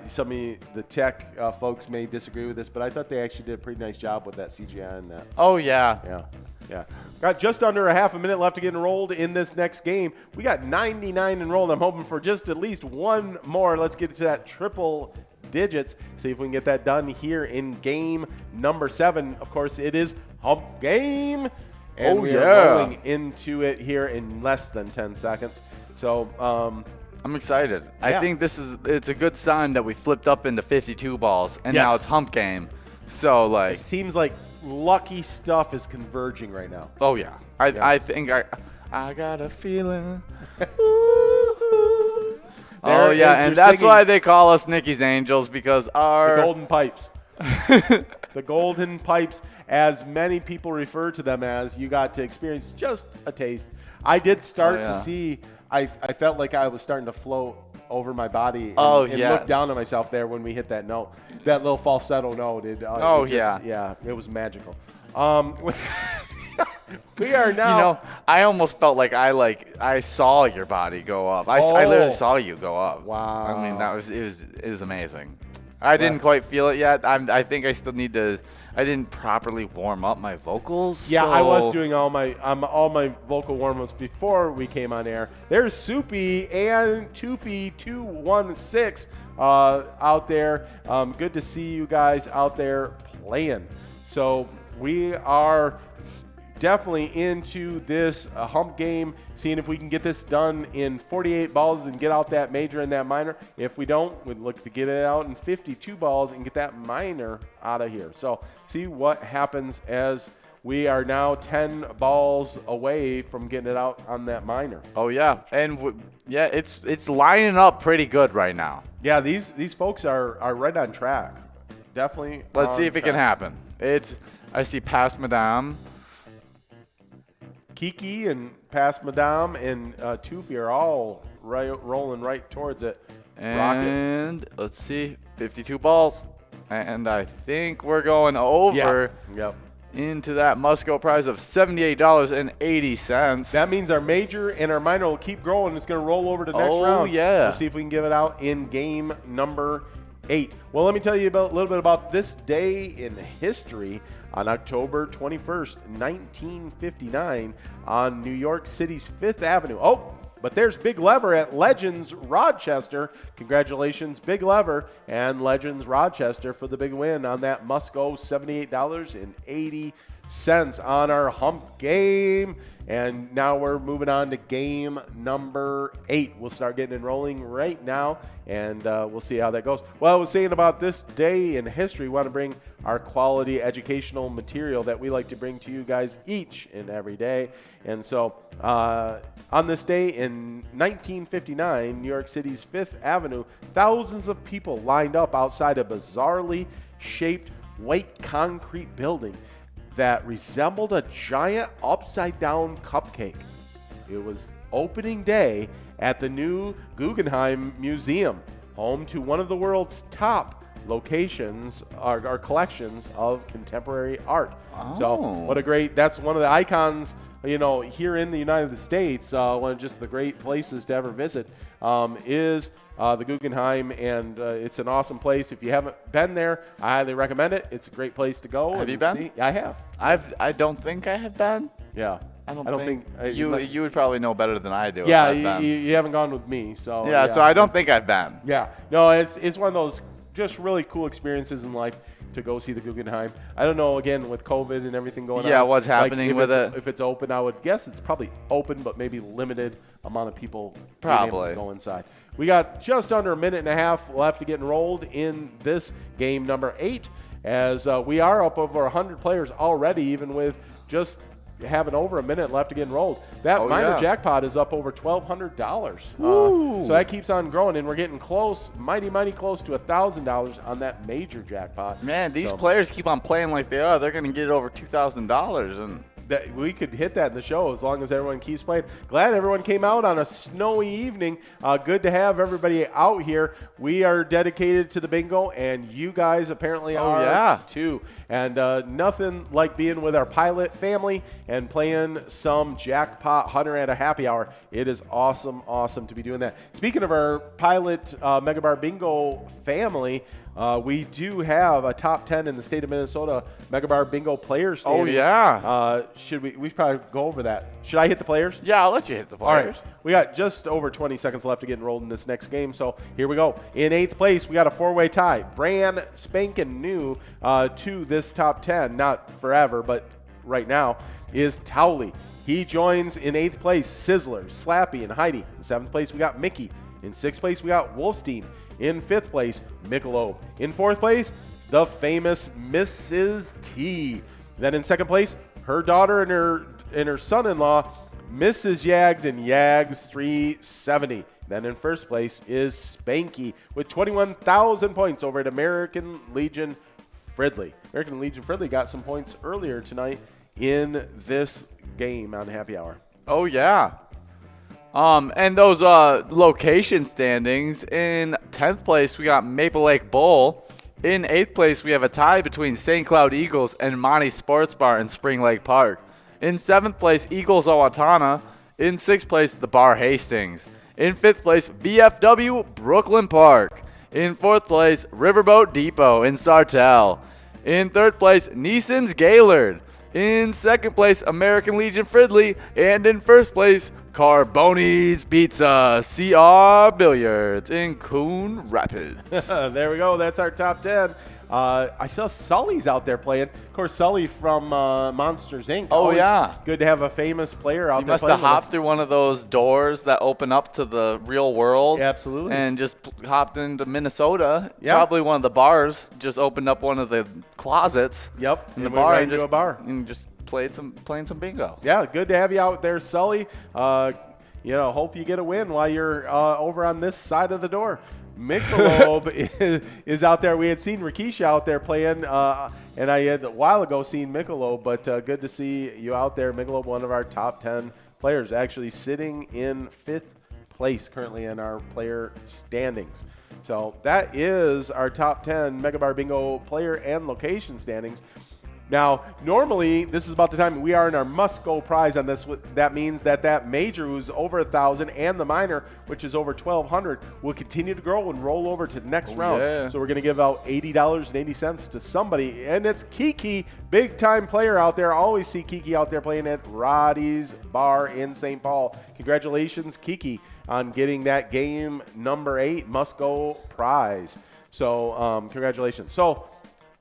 [SPEAKER 1] some of the tech folks may disagree with this, but I thought they actually did a pretty nice job with that CGI and that.
[SPEAKER 2] Oh, yeah.
[SPEAKER 1] Yeah. Got just under a half a minute left to get enrolled in this next game. We got 99 enrolled. I'm hoping for just at least one more. Let's get to that triple digits. See if we can get that done here in game number 7. Of course, it is hump game. And we are rolling into it here in less than 10 seconds. So
[SPEAKER 2] I'm excited. I
[SPEAKER 1] Yeah.
[SPEAKER 2] think it's a good sign that we flipped up into 52 balls, and
[SPEAKER 1] Yes.
[SPEAKER 2] now it's hump game. So, like,
[SPEAKER 1] It seems like lucky stuff is converging right now.
[SPEAKER 2] oh, yeah.
[SPEAKER 1] Yeah.
[SPEAKER 2] I think I got a feeling.
[SPEAKER 1] There
[SPEAKER 2] Oh,
[SPEAKER 1] is
[SPEAKER 2] yeah,
[SPEAKER 1] your
[SPEAKER 2] and that's
[SPEAKER 1] singing.
[SPEAKER 2] why they call us Nikki's Angels, because
[SPEAKER 1] The
[SPEAKER 2] our
[SPEAKER 1] golden pipes. The golden pipes, as many people refer to them as, you got to experience just a taste. I did start
[SPEAKER 2] yeah.
[SPEAKER 1] to see, I felt like I was starting to float over my body and,
[SPEAKER 2] Oh,
[SPEAKER 1] and
[SPEAKER 2] yeah.
[SPEAKER 1] look down at myself there when we hit that note. That little falsetto note. Yeah, it was magical. We are now.
[SPEAKER 2] You know, I almost felt like I saw your body go up. I
[SPEAKER 1] Oh.
[SPEAKER 2] literally saw you go up.
[SPEAKER 1] Wow.
[SPEAKER 2] I mean, it was amazing. I didn't quite feel it yet. I think I still need to. I didn't properly warm up my vocals.
[SPEAKER 1] Yeah,
[SPEAKER 2] so.
[SPEAKER 1] I was doing all my vocal warm-ups before we came on air. There's Soupy and Toopy216 out there. Good to see you guys out there playing. So we are definitely into this hump game, seeing if we can get this done in 48 balls and get out that major and that minor. If we don't, we'd look to get it out in 52 balls and get that minor out of here. So see what happens as we are now 10 balls away from getting it out on that minor.
[SPEAKER 2] Oh yeah, and it's lining up pretty good right now.
[SPEAKER 1] Yeah, these folks are right on track. Definitely.
[SPEAKER 2] Let's see if it can happen. I see Past Madame.
[SPEAKER 1] Kiki and Past Madame and Toofy are all rolling right towards it.
[SPEAKER 2] And let's see, 52 balls. And I think we're going over
[SPEAKER 1] Yep.
[SPEAKER 2] into that must-go prize of $78.80.
[SPEAKER 1] That means our major and our minor will keep growing. It's going to roll over to the next round.
[SPEAKER 2] Oh, yeah.
[SPEAKER 1] We'll see if we can give it out in game number 8. Well, let me tell you a little bit about this day in history. On October 21st, 1959, on New York City's 5th Avenue. Oh, but there's Big Lever at Legends Rochester. Congratulations, Big Lever and Legends Rochester for the big win on that must-go $78.80 on our hump game. And now we're moving on to game number 8. We'll start getting enrolling right now, and we'll see how that goes. Well, I was saying about this day in history, we want to bring our quality educational material that we like to bring to you guys each and every day. And so on this day in 1959, New York City's 5th Avenue, thousands of people lined up outside a bizarrely shaped white concrete building that resembled a giant upside-down cupcake. It was opening day at the new Guggenheim Museum, home to one of the world's top locations or collections of contemporary art.
[SPEAKER 2] Oh.
[SPEAKER 1] So what a great, that's one of the icons, you know, here in the United States. One of just the great places to ever visit is the Guggenheim, and it's an awesome place. If you haven't been there, I highly recommend it. It's a great place to go.
[SPEAKER 2] Have you been?
[SPEAKER 1] See. I have.
[SPEAKER 2] I don't think I have been.
[SPEAKER 1] Yeah.
[SPEAKER 2] I don't think
[SPEAKER 1] you
[SPEAKER 2] you would probably know better than I do.
[SPEAKER 1] Yeah,
[SPEAKER 2] if I've been.
[SPEAKER 1] you haven't gone with me, so
[SPEAKER 2] Yeah, so I don't think I've been.
[SPEAKER 1] Yeah, no, it's one of those just really cool experiences in life to go see the Guggenheim. I don't know, again, with COVID and everything going on.
[SPEAKER 2] Yeah, what's happening
[SPEAKER 1] if
[SPEAKER 2] with it?
[SPEAKER 1] If it's open, I would guess it's probably open, but maybe limited amount of people being able
[SPEAKER 2] Probably.
[SPEAKER 1] to go inside. We got just under a minute and a half left to get enrolled in this game number 8, as we are up over 100 players already, even with just having over a minute left to get enrolled. That minor jackpot is up over $1,200. So that keeps on growing, and we're getting close, mighty close to $1,000 on that major jackpot.
[SPEAKER 2] Man, these players keep on playing like they are. They're going to get over $2,000, and
[SPEAKER 1] that we could hit that in the show as long as everyone keeps playing. Glad everyone came out on a snowy evening. Good to have everybody out here. We are dedicated to the bingo, and you guys apparently are too. And nothing like being with our pilot family and playing some Jackpot Hunter at a happy hour. It is awesome to be doing that. Speaking of our pilot MegaBarBingo family, we do have a top 10 in the state of Minnesota MegaBarBingo player standings.
[SPEAKER 2] Oh, yeah.
[SPEAKER 1] Should we probably go over that? Should I hit the players?
[SPEAKER 2] Yeah, I'll let you hit the players.
[SPEAKER 1] All right. We got just over 20 seconds left to get enrolled in this next game, so here we go. In 8th place, we got a 4-way tie. Brand spanking new to this top 10, not forever, but right now, is Towley. He joins in 8th place Sizzler, Slappy, and Heidi. In 7th place, we got Mickey. In 6th place, we got Wolfstein. In 5th place, Michelob. In 4th place, the famous Mrs. T. Then in 2nd place, her daughter and her son-in-law, Mrs. Yags and Yags 370. Then in 1st place is Spanky with 21,000 points over at American Legion Fridley. American Legion Fridley got some points earlier tonight in this game on Happy Hour.
[SPEAKER 2] Oh, yeah. And those location standings, in 10th place, we got Maple Lake Bowl. In 8th place, we have a tie between St. Cloud Eagles and Monty's Sports Bar in Spring Lake Park. In 7th place, Eagles Owatonna. In 6th place, the Bar Hastings. In 5th place, VFW Brooklyn Park. In 4th place, Riverboat Depot in Sartell. In 3rd place, Neeson's Gaylord. In 2nd place, American Legion Fridley. And in 1st place, Carboni's Pizza, CR Billiards in Coon Rapids.
[SPEAKER 1] There we go. That's our top 10. I saw Sully's out there playing. Of course, Sully from Monsters, Inc.
[SPEAKER 2] Oh,
[SPEAKER 1] Always
[SPEAKER 2] yeah.
[SPEAKER 1] good to have a famous player out
[SPEAKER 2] You
[SPEAKER 1] there
[SPEAKER 2] must
[SPEAKER 1] playing
[SPEAKER 2] have
[SPEAKER 1] with
[SPEAKER 2] hopped
[SPEAKER 1] us.
[SPEAKER 2] through one of those doors that open up to the real world.
[SPEAKER 1] Absolutely.
[SPEAKER 2] And just hopped into Minnesota.
[SPEAKER 1] Yeah.
[SPEAKER 2] Probably one of the bars. Just opened up one of the closets.
[SPEAKER 1] Yep.
[SPEAKER 2] In the
[SPEAKER 1] And we
[SPEAKER 2] bar
[SPEAKER 1] ran
[SPEAKER 2] and
[SPEAKER 1] into
[SPEAKER 2] just
[SPEAKER 1] a bar.
[SPEAKER 2] and just playing some bingo.
[SPEAKER 1] Yeah, good to have you out there, Sully. Hope you get a win while you're over on this side of the door. Michelob is out there. We had seen Rakisha out there playing, and I had a while ago seen Michelob, but good to see you out there. Michelob, one of our top 10 players, actually sitting in 5th place currently in our player standings. So that is our top 10 MegaBarBingo player and location standings. Now, normally, this is about the time we are in our must-go prize on this. That means that major, who's over 1,000, and the minor, which is over 1,200, will continue to grow and roll over to the next round.
[SPEAKER 2] Yeah.
[SPEAKER 1] So we're going to give out $80.80 to somebody, and it's Kiki, big-time player out there. I always see Kiki out there playing at Roddy's Bar in St. Paul. Congratulations, Kiki, on getting that game number 8 must-go prize. So congratulations. So,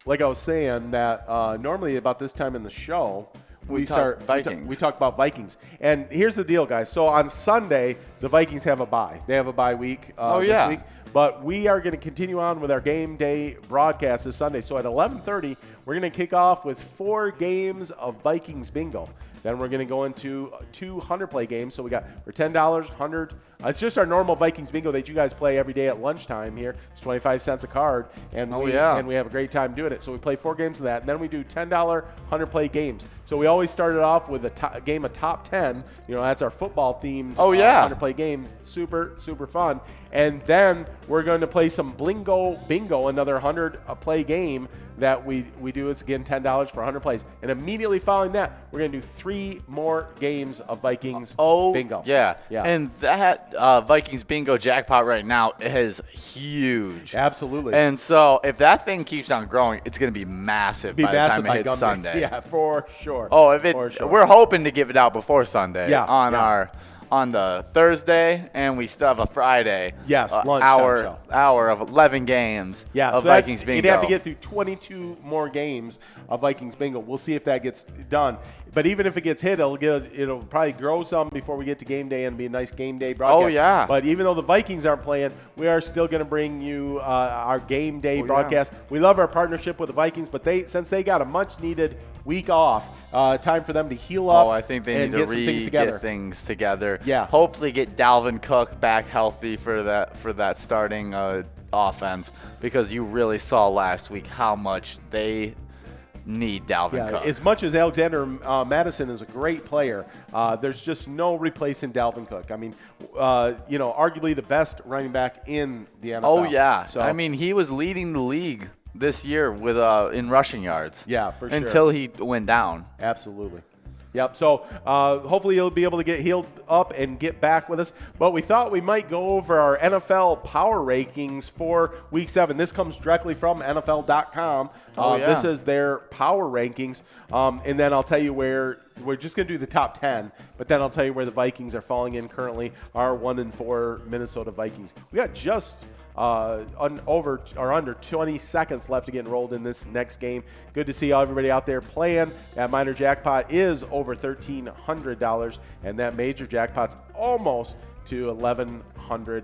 [SPEAKER 1] like I was saying, that normally about this time in the show, we
[SPEAKER 2] talk Vikings.
[SPEAKER 1] We talk about Vikings. And here's the deal, guys. So on Sunday, the Vikings have a bye. They have a bye week this week. But we are going to continue on with our game day broadcast this Sunday. So at 11:30, we're going to kick off with 4 games of Vikings bingo. Then we're going to go into 2 100-play games. So we got for $10, 100. It's just our normal Vikings bingo that you guys play every day at lunchtime here. It's 25 cents a card, and we have a great time doing it. So we play 4 games of that, and then we do $10 100-play games. So we always started off with a game of top 10. That's our football-themed 100-play game. Super, super fun. And then we're going to play some Bingo, another 100-play game that we do. It's, again, $10 for 100 plays. And immediately following that, we're going to do 3 more games of Vikings bingo.
[SPEAKER 2] Yeah. And that Vikings bingo jackpot right now is huge.
[SPEAKER 1] Absolutely.
[SPEAKER 2] And so if that thing keeps on growing, it's going to be massive by the time it hits Sunday.
[SPEAKER 1] Yeah, for sure.
[SPEAKER 2] Oh, we're hoping to give it out before Sunday. On the Thursday, and we still have a Friday.
[SPEAKER 1] Yes, lunch
[SPEAKER 2] hour of 11 games of Vikings bingo.
[SPEAKER 1] You'd have to get through 22 more games of Vikings bingo. We'll see if that gets done. But even if it gets hit, it'll probably grow some before we get to game day and be a nice game day broadcast.
[SPEAKER 2] Oh, yeah.
[SPEAKER 1] But even though the Vikings aren't playing, we are still going to bring you our game day broadcast. Yeah. We love our partnership with the Vikings, but since they got a much-needed week off, time for them to heal up.
[SPEAKER 2] I think they need to get things together.
[SPEAKER 1] Yeah.
[SPEAKER 2] Hopefully get Dalvin Cook back healthy for that starting offense, because you really saw last week how much they need Dalvin Cook.
[SPEAKER 1] As much as Alexander Madison is a great player, there's just no replacing Dalvin Cook. I mean, arguably the best running back in the NFL.
[SPEAKER 2] Oh, yeah. So, I mean, he was leading the league this year with in rushing yards.
[SPEAKER 1] Yeah, for sure.
[SPEAKER 2] Until he went down.
[SPEAKER 1] Absolutely. Yep. So hopefully you'll be able to get healed up and get back with us. But we thought we might go over our NFL power rankings for Week 7. This comes directly from NFL.com. This is their power rankings. And then I'll tell you where we're just going to do the top 10. But then I'll tell you where the Vikings are falling in currently. Our 1-4 Minnesota Vikings. We got just under 20 seconds left to get enrolled in this next game. Good to see everybody out there playing. That minor jackpot is over $1,300, and that major jackpot's almost to $1,100.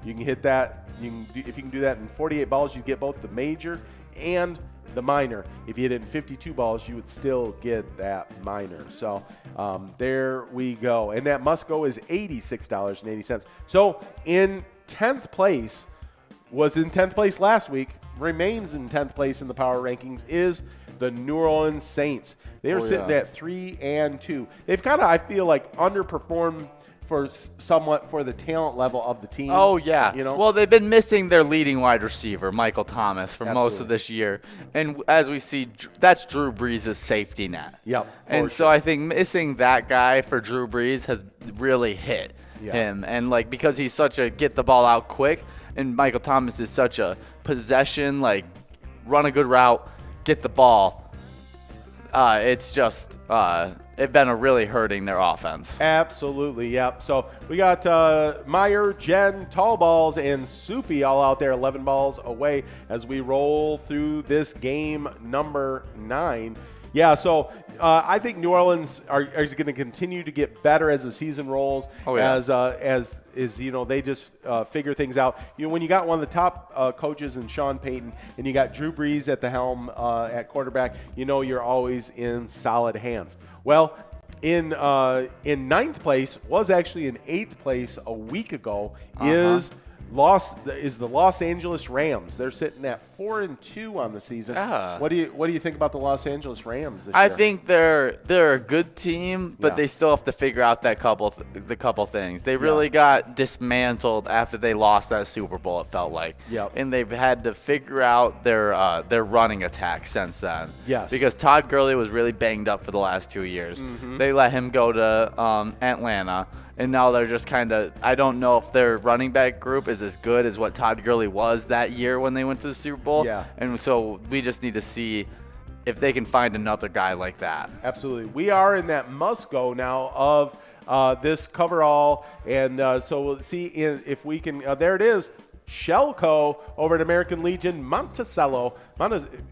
[SPEAKER 1] You can hit that. If you can do that in 48 balls, you get both the major and the minor. If you hit it in 52 balls, you would still get that minor. So there we go. And that must go is $86.80. So in 10th place, was in 10th place last week, remains in 10th place in the power rankings, is the New Orleans Saints. They are sitting at 3-2. They've kind of, I feel like, underperformed for somewhat for the talent level of the team.
[SPEAKER 2] Oh, yeah.
[SPEAKER 1] You know?
[SPEAKER 2] Well, they've been missing their leading wide receiver, Michael Thomas, for most of this year. And as we see, that's Drew Brees' safety net.
[SPEAKER 1] Yep.
[SPEAKER 2] And so I think missing that guy for Drew Brees has really hit him. And, like, because he's such a get the ball out quick, and Michael Thomas is such a possession, like, run a good route, get the ball. It's just it's been really hurting their offense.
[SPEAKER 1] Absolutely, yep. So we got Meyer, Jen, Tall Balls, and Soupy all out there 11 balls away as we roll through this game number 9. Yeah, so I think New Orleans are going to continue to get better as the season rolls. Oh, yeah. As you know, they just figure things out. You know, when you got one of the top coaches in Sean Payton, and you got Drew Brees at the helm at quarterback, you know you're always in solid hands. Well, in 9th place, was actually in 8th place a week ago, is the Los Angeles Rams. They're sitting at 4-2 on the season. What do you think about the Los Angeles Rams this year?
[SPEAKER 2] I think they're a good team, but they still have to figure out the couple things. They really got dismantled after they lost that Super Bowl, it felt like.
[SPEAKER 1] Yep.
[SPEAKER 2] And they've had to figure out their running attack since then.
[SPEAKER 1] Yes.
[SPEAKER 2] Because Todd Gurley was really banged up for the last 2 years. Mm-hmm. They let him go to Atlanta. And now they're just kind of – I don't know if their running back group is as good as what Todd Gurley was that year when they went to the Super Bowl.
[SPEAKER 1] Yeah.
[SPEAKER 2] And so we just need to see if they can find another guy like that.
[SPEAKER 1] Absolutely. We are in that must-go now of this coverall. And so we'll see if we can there it is. Shelco over at American Legion Monticello.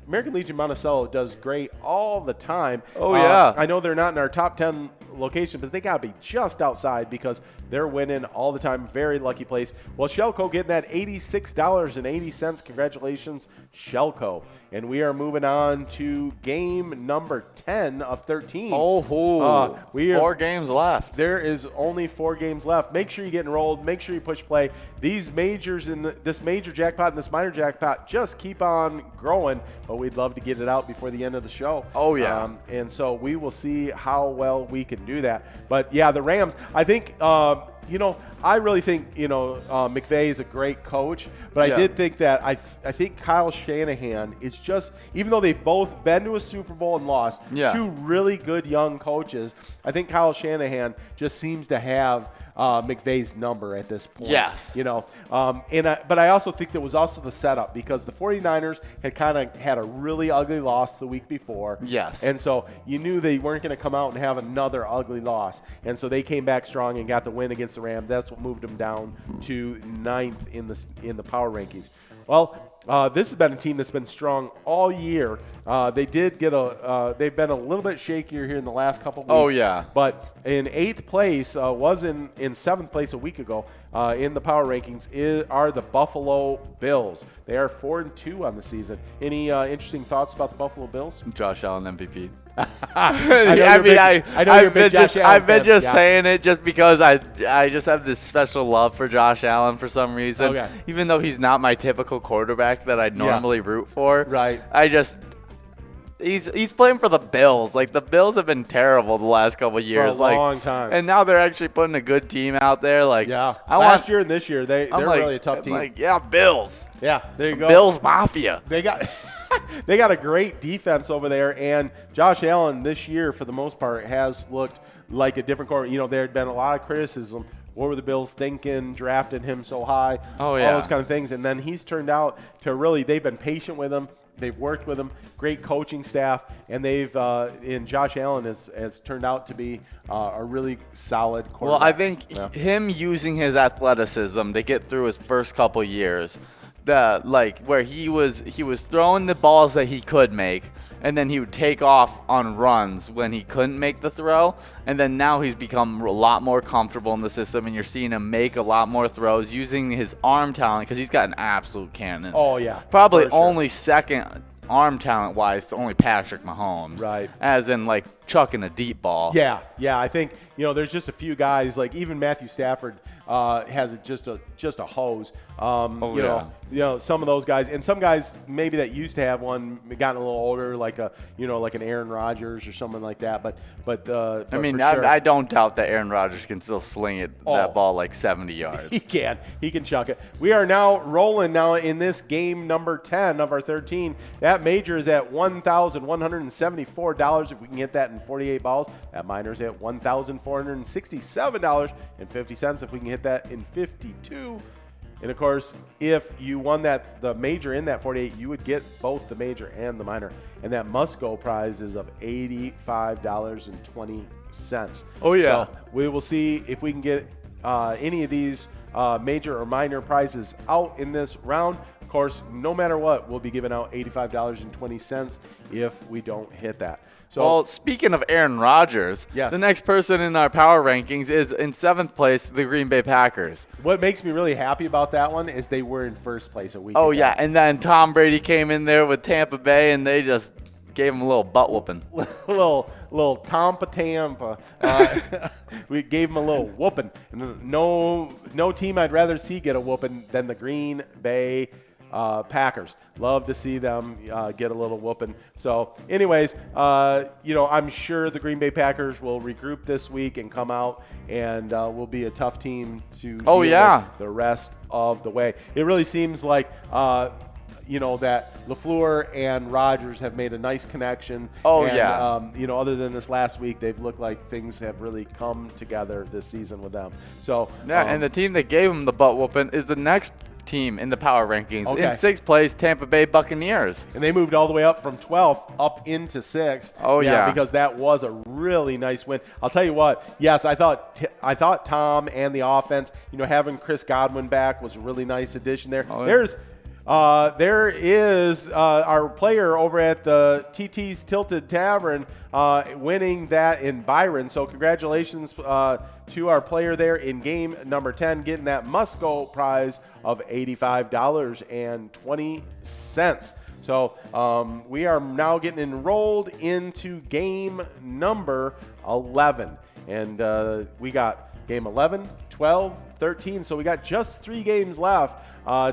[SPEAKER 1] American Legion Monticello does great all the time.
[SPEAKER 2] Oh, yeah.
[SPEAKER 1] I know they're not in our top 10 location, but they got to be just outside because they're winning all the time. Very lucky place. Well, Shelco getting that $86.80. Congratulations, Shelco. And we are moving on to game number 10 of 13.
[SPEAKER 2] Oh, 4 games left.
[SPEAKER 1] There is only 4 games left. Make sure you get enrolled. Make sure you push play. These majors in this major jackpot and this minor jackpot just keep on growing, but we'd love to get it out before the end of the show.
[SPEAKER 2] Oh, yeah.
[SPEAKER 1] And so we will see how well we can do that. But, yeah, the Rams, I think I really think, McVay is a great coach, but I did think that I think Kyle Shanahan is just, even though they've both been to a Super Bowl and lost, 2 really good young coaches, I think Kyle Shanahan just seems to have McVay's number at this point.
[SPEAKER 2] Yes.
[SPEAKER 1] But I also think there was also the setup because the 49ers had kind of had a really ugly loss the week before.
[SPEAKER 2] Yes.
[SPEAKER 1] And so you knew they weren't going to come out and have another ugly loss. And so they came back strong and got the win against the Rams. That's what moved them down to 9th in the power rankings. Well, this has been a team that's been strong all year. They did get they've been a little bit shakier here in the last couple of weeks.
[SPEAKER 2] Oh, yeah.
[SPEAKER 1] But in 8th place, was in 7th place a week ago in the power rankings are the Buffalo Bills. They are 4-2 on the season. Any interesting thoughts about the Buffalo Bills?
[SPEAKER 2] Josh Allen MVP.
[SPEAKER 1] I've
[SPEAKER 2] been just saying it just because I just have this special love for Josh Allen for some reason.
[SPEAKER 1] Okay.
[SPEAKER 2] Even though he's not my typical quarterback that I'd normally root for.
[SPEAKER 1] Right.
[SPEAKER 2] He's playing for the Bills. Like, the Bills have been terrible the last couple of years.
[SPEAKER 1] For a long time.
[SPEAKER 2] And now they're actually putting a good team out there. Like,
[SPEAKER 1] last year and this year, they're really a tough team.
[SPEAKER 2] Like, Bills.
[SPEAKER 1] Yeah, there you go.
[SPEAKER 2] Bills Mafia.
[SPEAKER 1] They got a great defense over there, and Josh Allen this year, for the most part, has looked like a different quarterback. There had been a lot of criticism. What were the Bills thinking, drafting him so high?
[SPEAKER 2] Oh, yeah.
[SPEAKER 1] All those kind of things. And then he's turned out to really, they've been patient with him. They've worked with him, great coaching staff, and and Josh Allen has turned out to be a really solid quarterback.
[SPEAKER 2] Well, I think him using his athleticism to get through his first couple years where he was throwing the balls that he could make, and then he would take off on runs when he couldn't make the throw, and then now he's become a lot more comfortable in the system, and you're seeing him make a lot more throws using his arm talent because he's got an absolute cannon.
[SPEAKER 1] Oh yeah,
[SPEAKER 2] probably
[SPEAKER 1] for sure.
[SPEAKER 2] only second arm talent wise to only Patrick Mahomes,
[SPEAKER 1] right?
[SPEAKER 2] As in like chucking a deep ball.
[SPEAKER 1] Yeah. I think there's just a few guys like even Matthew Stafford has just a hose. Some of those guys, and some guys maybe that used to have one gotten a little older, like an Aaron Rodgers or someone like that. But
[SPEAKER 2] I mean,
[SPEAKER 1] sure,
[SPEAKER 2] I don't doubt that Aaron Rodgers can still sling that ball like 70 yards.
[SPEAKER 1] He can chuck it. We are now rolling now in this game number 10 of our 13. That major is at $1,174 if we can hit that in 48 balls. That minor's at $1,467.50 if we can hit that in 52. And of course, if you won the major in that 48, you would get both the major and the minor. And that must-go prize is of $85.20.
[SPEAKER 2] Oh, yeah.
[SPEAKER 1] So we will see if we can get any of these major or minor prizes out in this round. Of course, no matter what, we'll be giving out $85.20 if we don't hit that. So,
[SPEAKER 2] well, speaking of Aaron Rodgers,
[SPEAKER 1] yes,
[SPEAKER 2] the next person in our power rankings is in 7th place, the Green Bay Packers.
[SPEAKER 1] What makes me really happy about that one is they were in first place a week
[SPEAKER 2] ago.
[SPEAKER 1] yeah,
[SPEAKER 2] and then Tom Brady came in there with Tampa Bay, and they just gave him a little butt whooping.
[SPEAKER 1] little Tampa. We gave him a little whooping. And no team I'd rather see get a whooping than the Green Bay Packers. Love to see them get a little whooping. So anyways, I'm sure the Green Bay Packers will regroup this week and come out and will be a tough team to deal with the rest of the way. It really seems like that LaFleur and Rodgers have made a nice connection. Other than this last week, they've looked like things have really come together this season with them. So
[SPEAKER 2] and the team that gave them the butt whooping is the next team in the power rankings.
[SPEAKER 1] Okay.
[SPEAKER 2] In 6th place, Tampa Bay Buccaneers.
[SPEAKER 1] And they moved all the way up from 12th up into 6th.
[SPEAKER 2] Oh, yeah.
[SPEAKER 1] Because that was a really nice win. I'll tell you what, yes, I thought Tom and the offense, having Chris Godwin back was a really nice addition there.
[SPEAKER 2] Oh,
[SPEAKER 1] There is our player over at the TT's Tilted Tavern winning that in Byron. So congratulations to our player there in game number 10, getting that must-go prize of $85.20. So we are now getting enrolled into game number 11. And we got game 11, 12, 13. So we got just 3 games left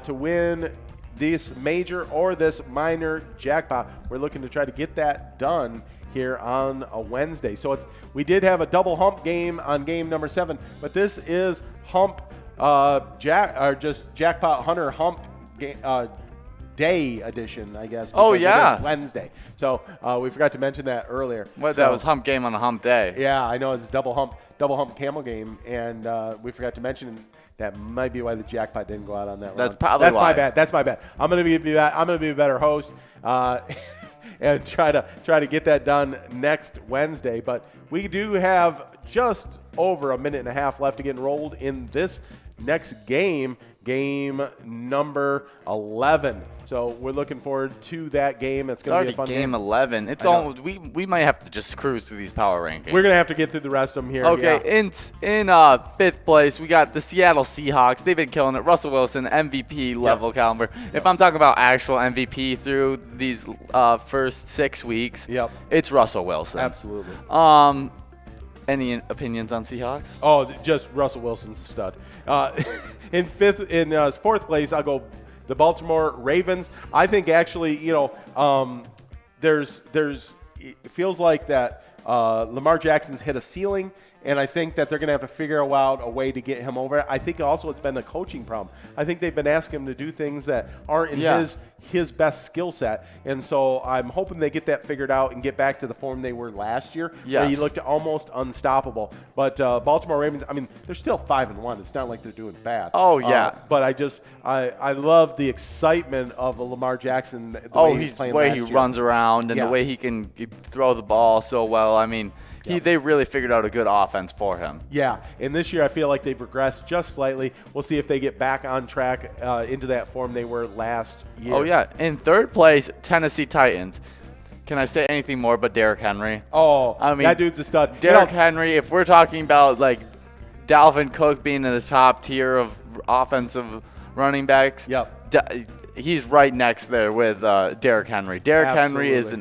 [SPEAKER 1] to win this major or this minor jackpot. We're looking to try to get that done here on a Wednesday. So we did have a double hump game on game number 7, but this is hump jackpot hunter hump day edition, I guess.
[SPEAKER 2] Oh yeah,
[SPEAKER 1] it is Wednesday. So we forgot to mention that earlier.
[SPEAKER 2] That was hump game on a hump day.
[SPEAKER 1] Yeah, I know it's double hump camel game, and we forgot to mention. That might be why the jackpot didn't go out on that round.
[SPEAKER 2] That's probably why.
[SPEAKER 1] That's my bad. I'm gonna be a better host and try to get that done next Wednesday. But we do have just over a minute and a half left to get enrolled in this next game number 11. So we're looking forward to that game. It's going to be a fun game.
[SPEAKER 2] Game 11. It's almost we might have to just cruise through these power rankings.
[SPEAKER 1] We're going to have to get through the rest of them here.
[SPEAKER 2] Okay,
[SPEAKER 1] yeah.
[SPEAKER 2] in 5th place, we got the Seattle Seahawks. They've been killing it. Russell Wilson, MVP level caliber. If I'm talking about actual MVP through these first 6 weeks, it's Russell Wilson.
[SPEAKER 1] Absolutely.
[SPEAKER 2] Any opinions on Seahawks?
[SPEAKER 1] Oh, just Russell Wilson's a stud. In 4th place, I'll go the Baltimore Ravens. I think actually, it feels like that Lamar Jackson's hit a ceiling, and I think that they're going to have to figure out a way to get him over it. I think also it's been a coaching problem. I think they've been asking him to do things that aren't in his best skill set, and so I'm hoping they get that figured out and get back to the form they were last year, where he looked almost unstoppable. But Baltimore Ravens, I mean, they're still 5-1. It's not like they're doing bad.
[SPEAKER 2] Oh yeah.
[SPEAKER 1] But I love the excitement of Lamar Jackson. The way he's playing
[SPEAKER 2] the way
[SPEAKER 1] last
[SPEAKER 2] he
[SPEAKER 1] year.
[SPEAKER 2] runs around and the way he can throw the ball so well. I mean, They really figured out a good offense for him.
[SPEAKER 1] Yeah, and this year I feel like they've regressed just slightly. We'll see if they get back on track into that form they were last year.
[SPEAKER 2] Oh, yeah. In third place, Tennessee Titans. Can I say anything more but Derrick Henry?
[SPEAKER 1] Oh,
[SPEAKER 2] I mean,
[SPEAKER 1] that dude's a stud.
[SPEAKER 2] Derrick Henry, if we're talking about like Dalvin Cook being in the top tier of offensive running backs, he's right next there with Derrick Henry. Derrick Henry is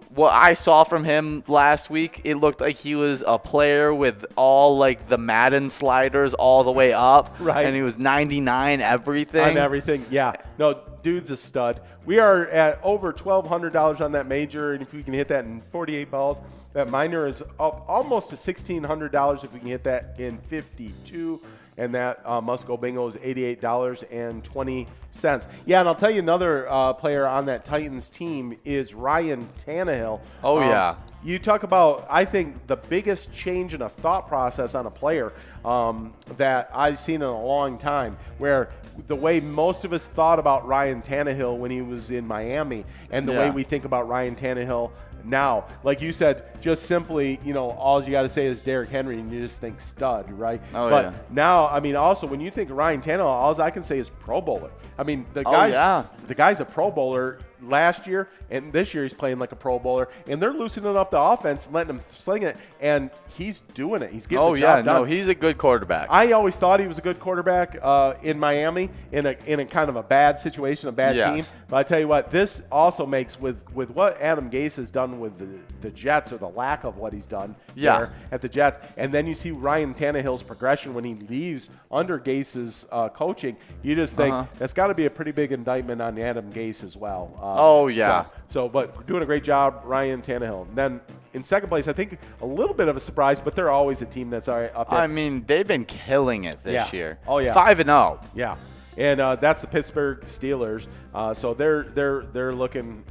[SPEAKER 2] what I saw from him last week, it looked like he was a player with all like the Madden sliders all the way up.
[SPEAKER 1] Right.
[SPEAKER 2] And he was 99 everything.
[SPEAKER 1] On everything, yeah. No, dude's a stud. We are at over $1,200 on that major, and if we can hit that in 48 balls, that minor is up almost to $1,600 if we can hit that in 52. And that must-go bingo is $88.20. Yeah, and I'll tell you another player on that Titans team is Ryan Tannehill.
[SPEAKER 2] Oh, yeah.
[SPEAKER 1] You talk about, I think, the biggest change in a thought process on a player that I've seen in a long time, where the way most of us thought about Ryan Tannehill when he was in Miami and the way we think about Ryan Tannehill now, like you said, just simply, all you got to say is Derrick Henry, and you just think stud, right?
[SPEAKER 2] Oh,
[SPEAKER 1] but
[SPEAKER 2] yeah.
[SPEAKER 1] now, I mean, also when you think of Ryan Tannehill, all I can say is Pro Bowler. I mean, the guy's a Pro Bowler last year, and this year he's playing like a Pro Bowler, and they're loosening up the offense and letting him sling it, and he's doing it. He's getting the job done.
[SPEAKER 2] No, he's a good quarterback.
[SPEAKER 1] I always thought he was a good quarterback in Miami in a kind of a bad situation, a bad team. But I tell you what, this also makes with what Adam Gase has done with the Jets, or the lack of what he's done there at the Jets, and then you see Ryan Tannehill's progression when he leaves under Gase's coaching. You just think that's got to be a pretty big indictment on Adam Gase as well. But doing a great job, Ryan Tannehill. And then in second place, I think a little bit of a surprise, but they're always a team that's up there.
[SPEAKER 2] I mean, they've been killing it this year.
[SPEAKER 1] Oh, yeah.
[SPEAKER 2] 5-0.
[SPEAKER 1] Yeah. And that's the Pittsburgh Steelers. So they're looking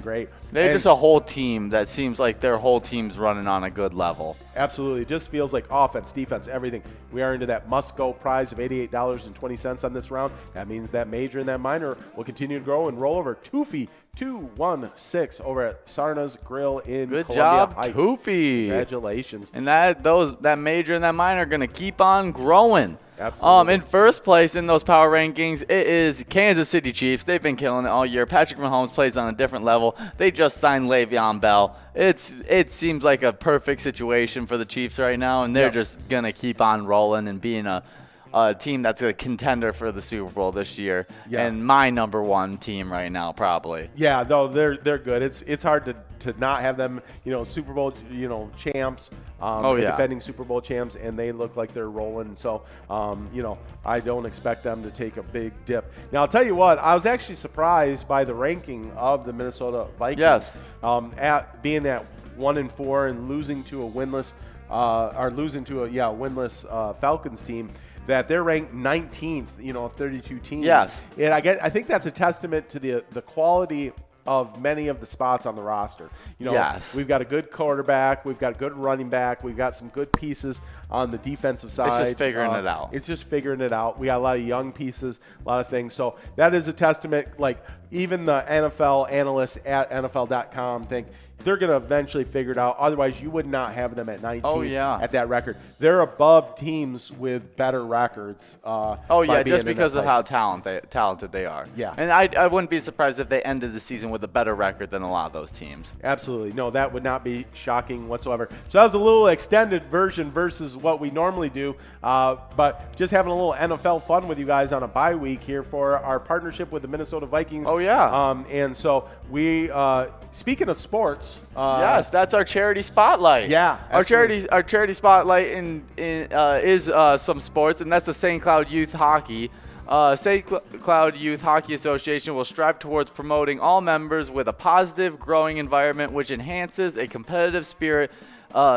[SPEAKER 1] great.
[SPEAKER 2] They're just a whole team that seems like their whole team's running on a good level.
[SPEAKER 1] Absolutely. It just feels like offense, defense, everything. We are into that must-go prize of $88.20 on this round. That means that major and that minor will continue to grow and roll over. Toofy 216 over at Sarna's Grill in
[SPEAKER 2] Good
[SPEAKER 1] Columbia
[SPEAKER 2] job,
[SPEAKER 1] Heights.
[SPEAKER 2] Toofy.
[SPEAKER 1] Congratulations.
[SPEAKER 2] And that major and that minor are going to keep on growing.
[SPEAKER 1] Absolutely.
[SPEAKER 2] In first place in those power rankings, it is Kansas City Chiefs. They've been killing it all year. Patrick Mahomes plays on a different level. They just signed Le'Veon Bell. It seems like a perfect situation for the Chiefs right now, and they're just going to keep on rolling and being a team that's a contender for the Super Bowl this year, and my number one team right now, probably.
[SPEAKER 1] Yeah, though they're good. It's hard to not have them, Super Bowl, champs, defending Super Bowl champs, and they look like they're rolling. So, I don't expect them to take a big dip. Now, I'll tell you what, I was actually surprised by the ranking of the Minnesota Vikings.
[SPEAKER 2] Yes.
[SPEAKER 1] At being at 1-4 and losing to a winless Falcons team. That they're ranked 19th, of 32 teams.
[SPEAKER 2] Yes.
[SPEAKER 1] And I think that's a testament to the quality of many of the spots on the roster. We've got a good quarterback, we've got a good running back, we've got some good pieces on the defensive side.
[SPEAKER 2] It's just figuring it out.
[SPEAKER 1] It's just figuring it out. We got a lot of young pieces, a lot of things. So that is a testament. Like even the NFL analysts at NFL.com think they're going to eventually figure it out. Otherwise, you would not have them at 19 at that record. They're above teams with better records.
[SPEAKER 2] Just because of how talented they are.
[SPEAKER 1] Yeah.
[SPEAKER 2] And I wouldn't be surprised if they ended the season with a better record than a lot of those teams.
[SPEAKER 1] Absolutely. No, that would not be shocking whatsoever. So that was a little extended version versus what we normally do. But just having a little NFL fun with you guys on a bye week here for our partnership with the Minnesota Vikings.
[SPEAKER 2] Oh, yeah.
[SPEAKER 1] And so we, speaking of sports.
[SPEAKER 2] Yes, that's our charity spotlight.
[SPEAKER 1] Yeah,
[SPEAKER 2] absolutely. Our charity spotlight is some sports, and that's the St. Cloud Youth Hockey. St. Cloud Youth Hockey Association will strive towards promoting all members with a positive, growing environment which enhances a competitive spirit,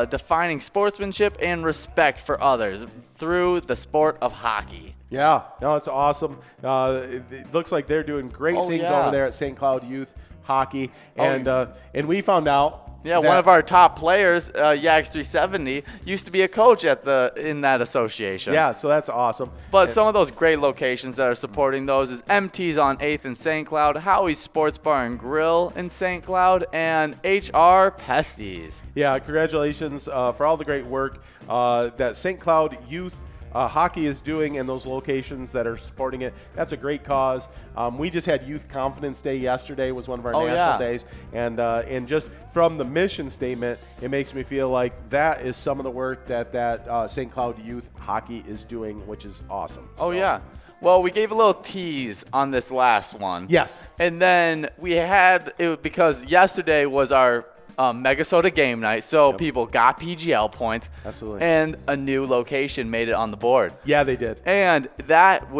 [SPEAKER 2] defining sportsmanship and respect for others through the sport of hockey.
[SPEAKER 1] Yeah, no, it's awesome. It looks like they're doing great things over there at St. Cloud Youth Hockey, and we found out
[SPEAKER 2] Yeah, one of our top players, Yags 370, used to be a coach in that association.
[SPEAKER 1] Yeah, so that's awesome.
[SPEAKER 2] But some of those great locations that are supporting those is MT's on 8th in St. Cloud, Howie's Sports Bar and Grill in St. Cloud, and HR Pesties.
[SPEAKER 1] Yeah, congratulations for all the great work that St. Cloud Youth Hockey is doing in those locations that are supporting it. That's a great cause. We just had Youth Confidence Day yesterday, was one of our national days. And just from the mission statement, it makes me feel like that is some of the work that St. Cloud Youth Hockey is doing, which is awesome.
[SPEAKER 2] Oh, yeah. Well, we gave a little tease on this last one.
[SPEAKER 1] Yes.
[SPEAKER 2] And then we had it because yesterday was our Mega Soda game night, so people got PGL points.
[SPEAKER 1] Absolutely.
[SPEAKER 2] And a new location made it on the board.
[SPEAKER 1] Yeah, they did.
[SPEAKER 2] And that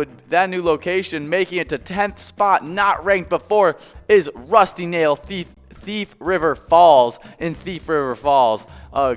[SPEAKER 2] new location, making it to 10th spot, not ranked before, is Rusty Nail Thief River Falls in Thief River Falls.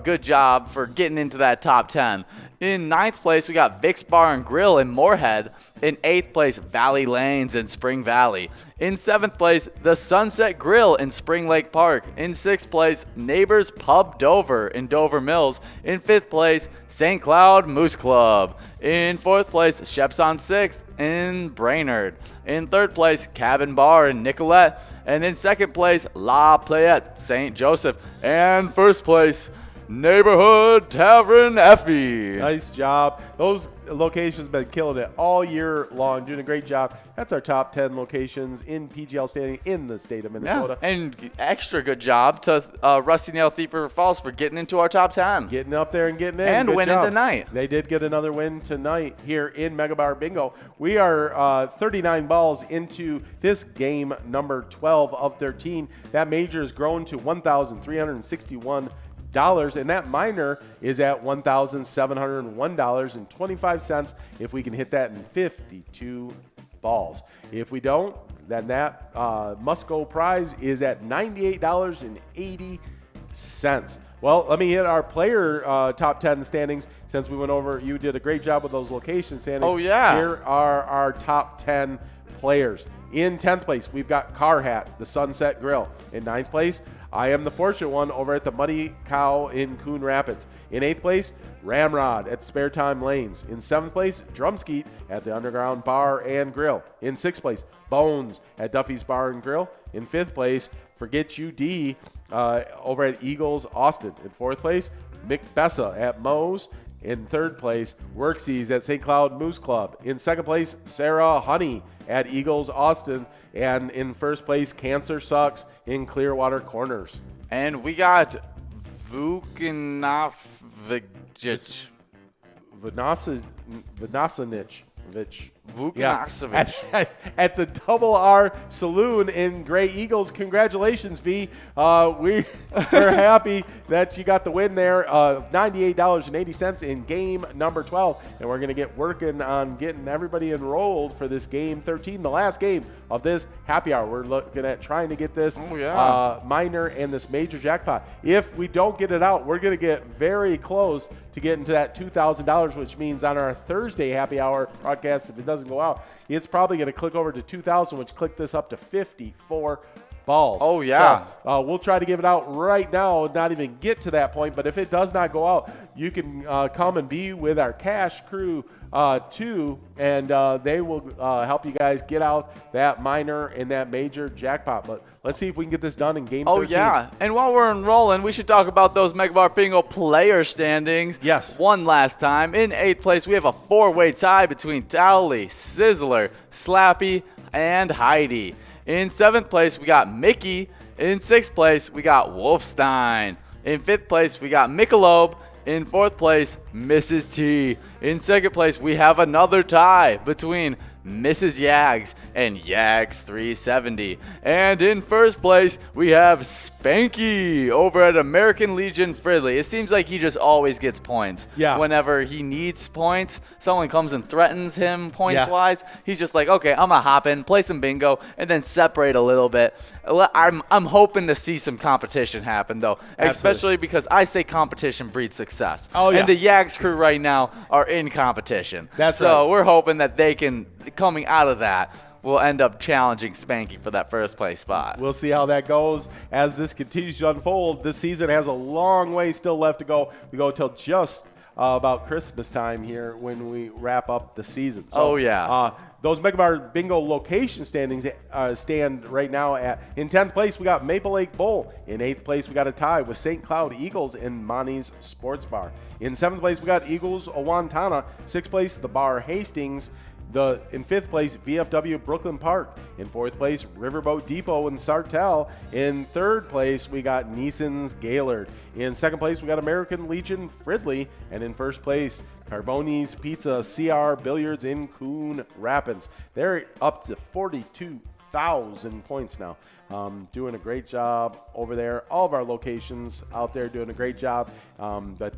[SPEAKER 2] Good job for getting into that top 10. In 9th place, we got Vic's Bar and Grill in Moorhead. In 8th place, Valley Lanes in Spring Valley. In 7th place, the Sunset Grill in Spring Lake Park. In 6th place, Neighbors Pub Dover in Dover Mills. In 5th place, St. Cloud Moose Club. In 4th place, Sheps on 6th in Brainerd. In 3rd place, Cabin Bar in Nicolette. And in 2nd place, La Playette St. Joseph. And 1st place, Neighborhood Tavern Effie.
[SPEAKER 1] Nice job. Those locations have been killing it all year long, doing a great job. That's our top 10 locations in PGL standing in the state of Minnesota.
[SPEAKER 2] Yeah, and extra good job to Rusty Nail Thief River Falls for getting into our top 10.
[SPEAKER 1] Getting up there and getting in.
[SPEAKER 2] And
[SPEAKER 1] good
[SPEAKER 2] winning
[SPEAKER 1] job.
[SPEAKER 2] tonight.
[SPEAKER 1] They did get another win tonight here in MegaBarBingo. We are 39 balls into this game number 12 of 13. That major has grown to $1,361. And that minor is at $1,701.25 if we can hit that in 52 balls. If we don't, then that must-go prize is at $98.80. Well, let me hit our player top 10 standings since we went over. You did a great job with those location standings.
[SPEAKER 2] Oh, yeah.
[SPEAKER 1] Here are our top 10 players. In 10th place, we've got Car Hat, the Sunset Grill. In 9th place, I Am the Fortunate One over at the Muddy Cow in Coon Rapids. In 8th place, Ramrod at Spare Time Lanes. In 7th place, Drumskeet at the Underground Bar and Grill. In 6th place, Bones at Duffy's Bar and Grill. In 5th place, Forget You D over at Eagles Austin. In 4th place, Mick Bessa at Moe's. In 3rd place, Worksies at St. Cloud Moose Club. In 2nd place, Sarah Honey at Eagles Austin. And in 1st place, Cancer Sucks in Clearwater Corners.
[SPEAKER 2] And we got Vukanovic.
[SPEAKER 1] Vanasanich.
[SPEAKER 2] Vukanovic.
[SPEAKER 1] At the Double R Saloon in Gray Eagles. Congratulations, V. We're happy that you got the win there of $98.80 in game number 12. And we're going to get working on getting everybody enrolled for this game 13, the last game of this happy hour. We're looking at trying to get this minor and this major jackpot. If we don't get it out, we're going to get very close to getting to that $2,000, which means on our Thursday happy hour broadcast, if it doesn't go out, it's probably going to click over to 2,000, which click this up to 54 balls.
[SPEAKER 2] Oh, yeah.
[SPEAKER 1] So we'll try to give it out right now, not even get to that point. But if it does not go out, you can come and be with our cash crew too, and they will help you guys get out that minor and that major jackpot. But let's see if we can get this done in game 13.
[SPEAKER 2] Oh, yeah. And while we're enrolling, we should talk about those MegaBarBingo player standings.
[SPEAKER 1] Yes.
[SPEAKER 2] One last time. In 8th place, we have a 4-way tie between Dowley, Sizzler, Slappy, and Heidi. In 7th place, we got Mickey. In 6th place, we got Wolfstein. In 5th place, we got Michelob. In 4th place, Mrs. T. In 2nd place, we have another tie between Mrs. Yags and Yags 370. And in 1st place, we have Spanky over at American Legion Fridley. It seems like he just always gets points.
[SPEAKER 1] Yeah.
[SPEAKER 2] Whenever he needs points, someone comes and threatens him points-wise. He's just like, okay, I'm going to hop in, play some bingo, and then separate a little bit. I'm hoping to see some competition happen, though, especially because I say competition breeds success.
[SPEAKER 1] Oh, yeah.
[SPEAKER 2] And the Yags crew right now are in competition.
[SPEAKER 1] That's
[SPEAKER 2] so
[SPEAKER 1] right.
[SPEAKER 2] we're hoping that they can, coming out of that, will end up challenging Spanky for that first place spot.
[SPEAKER 1] We'll see how that goes as this continues to unfold. This season has a long way still left to go. We go till just about Christmas time here when we wrap up the season. So, those MegaBarBingo location standings stand right now in 10th place, we got Maple Lake Bowl. In 8th place, we got a tie with St. Cloud Eagles and Monty's Sports Bar. In 7th place, we got Eagles Owatonna. 6th place, the Bar Hastings. In 5th place, VFW Brooklyn Park. In 4th place, Riverboat Depot in Sartell. In 3rd place, we got Neeson's Gaylord. In 2nd place, we got American Legion Fridley. And in 1st place, Carboni's Pizza CR Billiards in Coon Rapids. They're up to 42,000 points now. Doing a great job over there. All of our locations out there doing a great job. But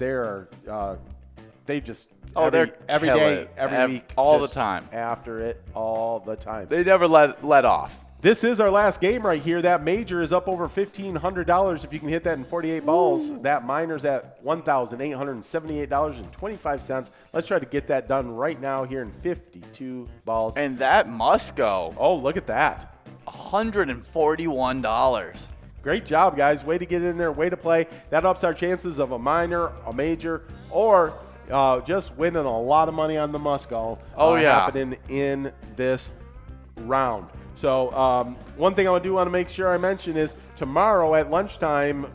[SPEAKER 1] they just every day, every week,
[SPEAKER 2] all the time.
[SPEAKER 1] After it, all the time.
[SPEAKER 2] They never let off.
[SPEAKER 1] This is our last game right here. That major is up over $1,500 if you can hit that in 48 balls. That minor's at $1,878.25. Let's try to get that done right now here in 52 balls.
[SPEAKER 2] And that must go.
[SPEAKER 1] Oh, look at that.
[SPEAKER 2] $141.
[SPEAKER 1] Great job, guys. Way to get in there. Way to play. That ups our chances of a minor, a major, or just winning a lot of money on the Musco happening in this round. So one thing I do want to make sure I mention is tomorrow at lunchtime,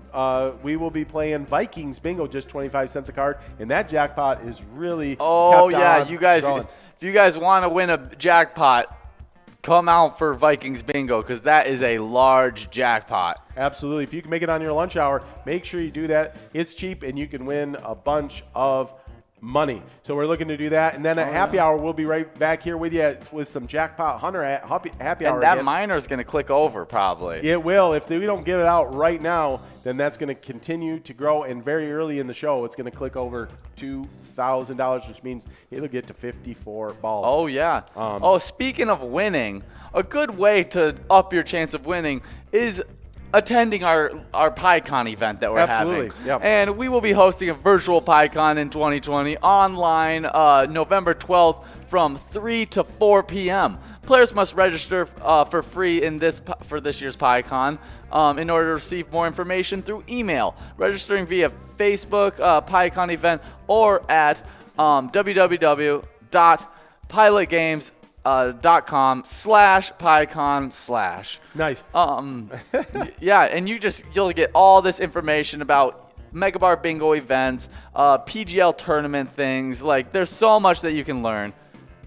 [SPEAKER 1] we will be playing Vikings Bingo, just 25 cents a card. And that jackpot is really
[SPEAKER 2] you guys,
[SPEAKER 1] growing.
[SPEAKER 2] If you guys want to win a jackpot, come out for Vikings Bingo because that is a large jackpot.
[SPEAKER 1] Absolutely. If you can make it on your lunch hour, make sure you do that. It's cheap and you can win a bunch of money. So we're looking to do that. And then at happy hour, we'll be right back here with you with some Jackpot Hunter at happy hour.
[SPEAKER 2] And that minor's going to click over probably.
[SPEAKER 1] It will. If we don't get it out right now, then that's going to continue to grow. And very early in the show, it's going to click over $2,000, which means it'll get to 54 balls.
[SPEAKER 2] Oh, yeah. Speaking of winning, a good way to up your chance of winning is attending our PyCon event that we're having.
[SPEAKER 1] Yep.
[SPEAKER 2] And we will be hosting a virtual PyCon in 2020 online November 12th from 3 to 4 p.m. Players must register for free for this year's PyCon in order to receive more information through email, registering via Facebook PyCon event or at www.pilotgames.com/PyCon/.
[SPEAKER 1] Nice.
[SPEAKER 2] And you'll get all this information about MegaBarBingo events, PGL tournament things. Like, there's so much that you can learn.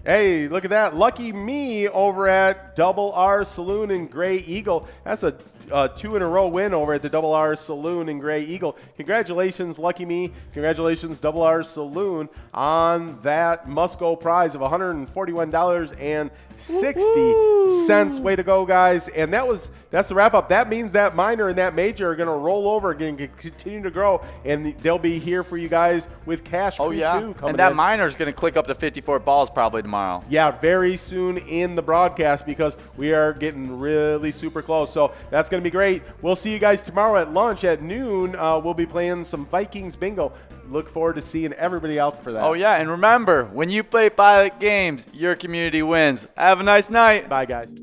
[SPEAKER 1] Hey, look at that. Lucky me over at Double R Saloon in Gray Eagle. That's a 2-in-a-row win over at the Double R Saloon in Gray Eagle. Congratulations, Lucky Me. Congratulations, Double R Saloon, on that Musco prize of $141.60. Way to go, guys. And that's the wrap up. That means that minor and that major are going to roll over and continue to grow, and they'll be here for you guys with cash too coming
[SPEAKER 2] and that
[SPEAKER 1] in.
[SPEAKER 2] minor is going to click up to 54 balls probably tomorrow.
[SPEAKER 1] Yeah, very soon in the broadcast because we are getting really super close. So that's going to be great. We'll see you guys tomorrow at lunch at noon. We'll be playing some Vikings Bingo. Look forward to seeing everybody out for that.
[SPEAKER 2] Oh, yeah. And remember, when you play Pilot Games, your community wins. Have a nice night.
[SPEAKER 1] Bye, guys.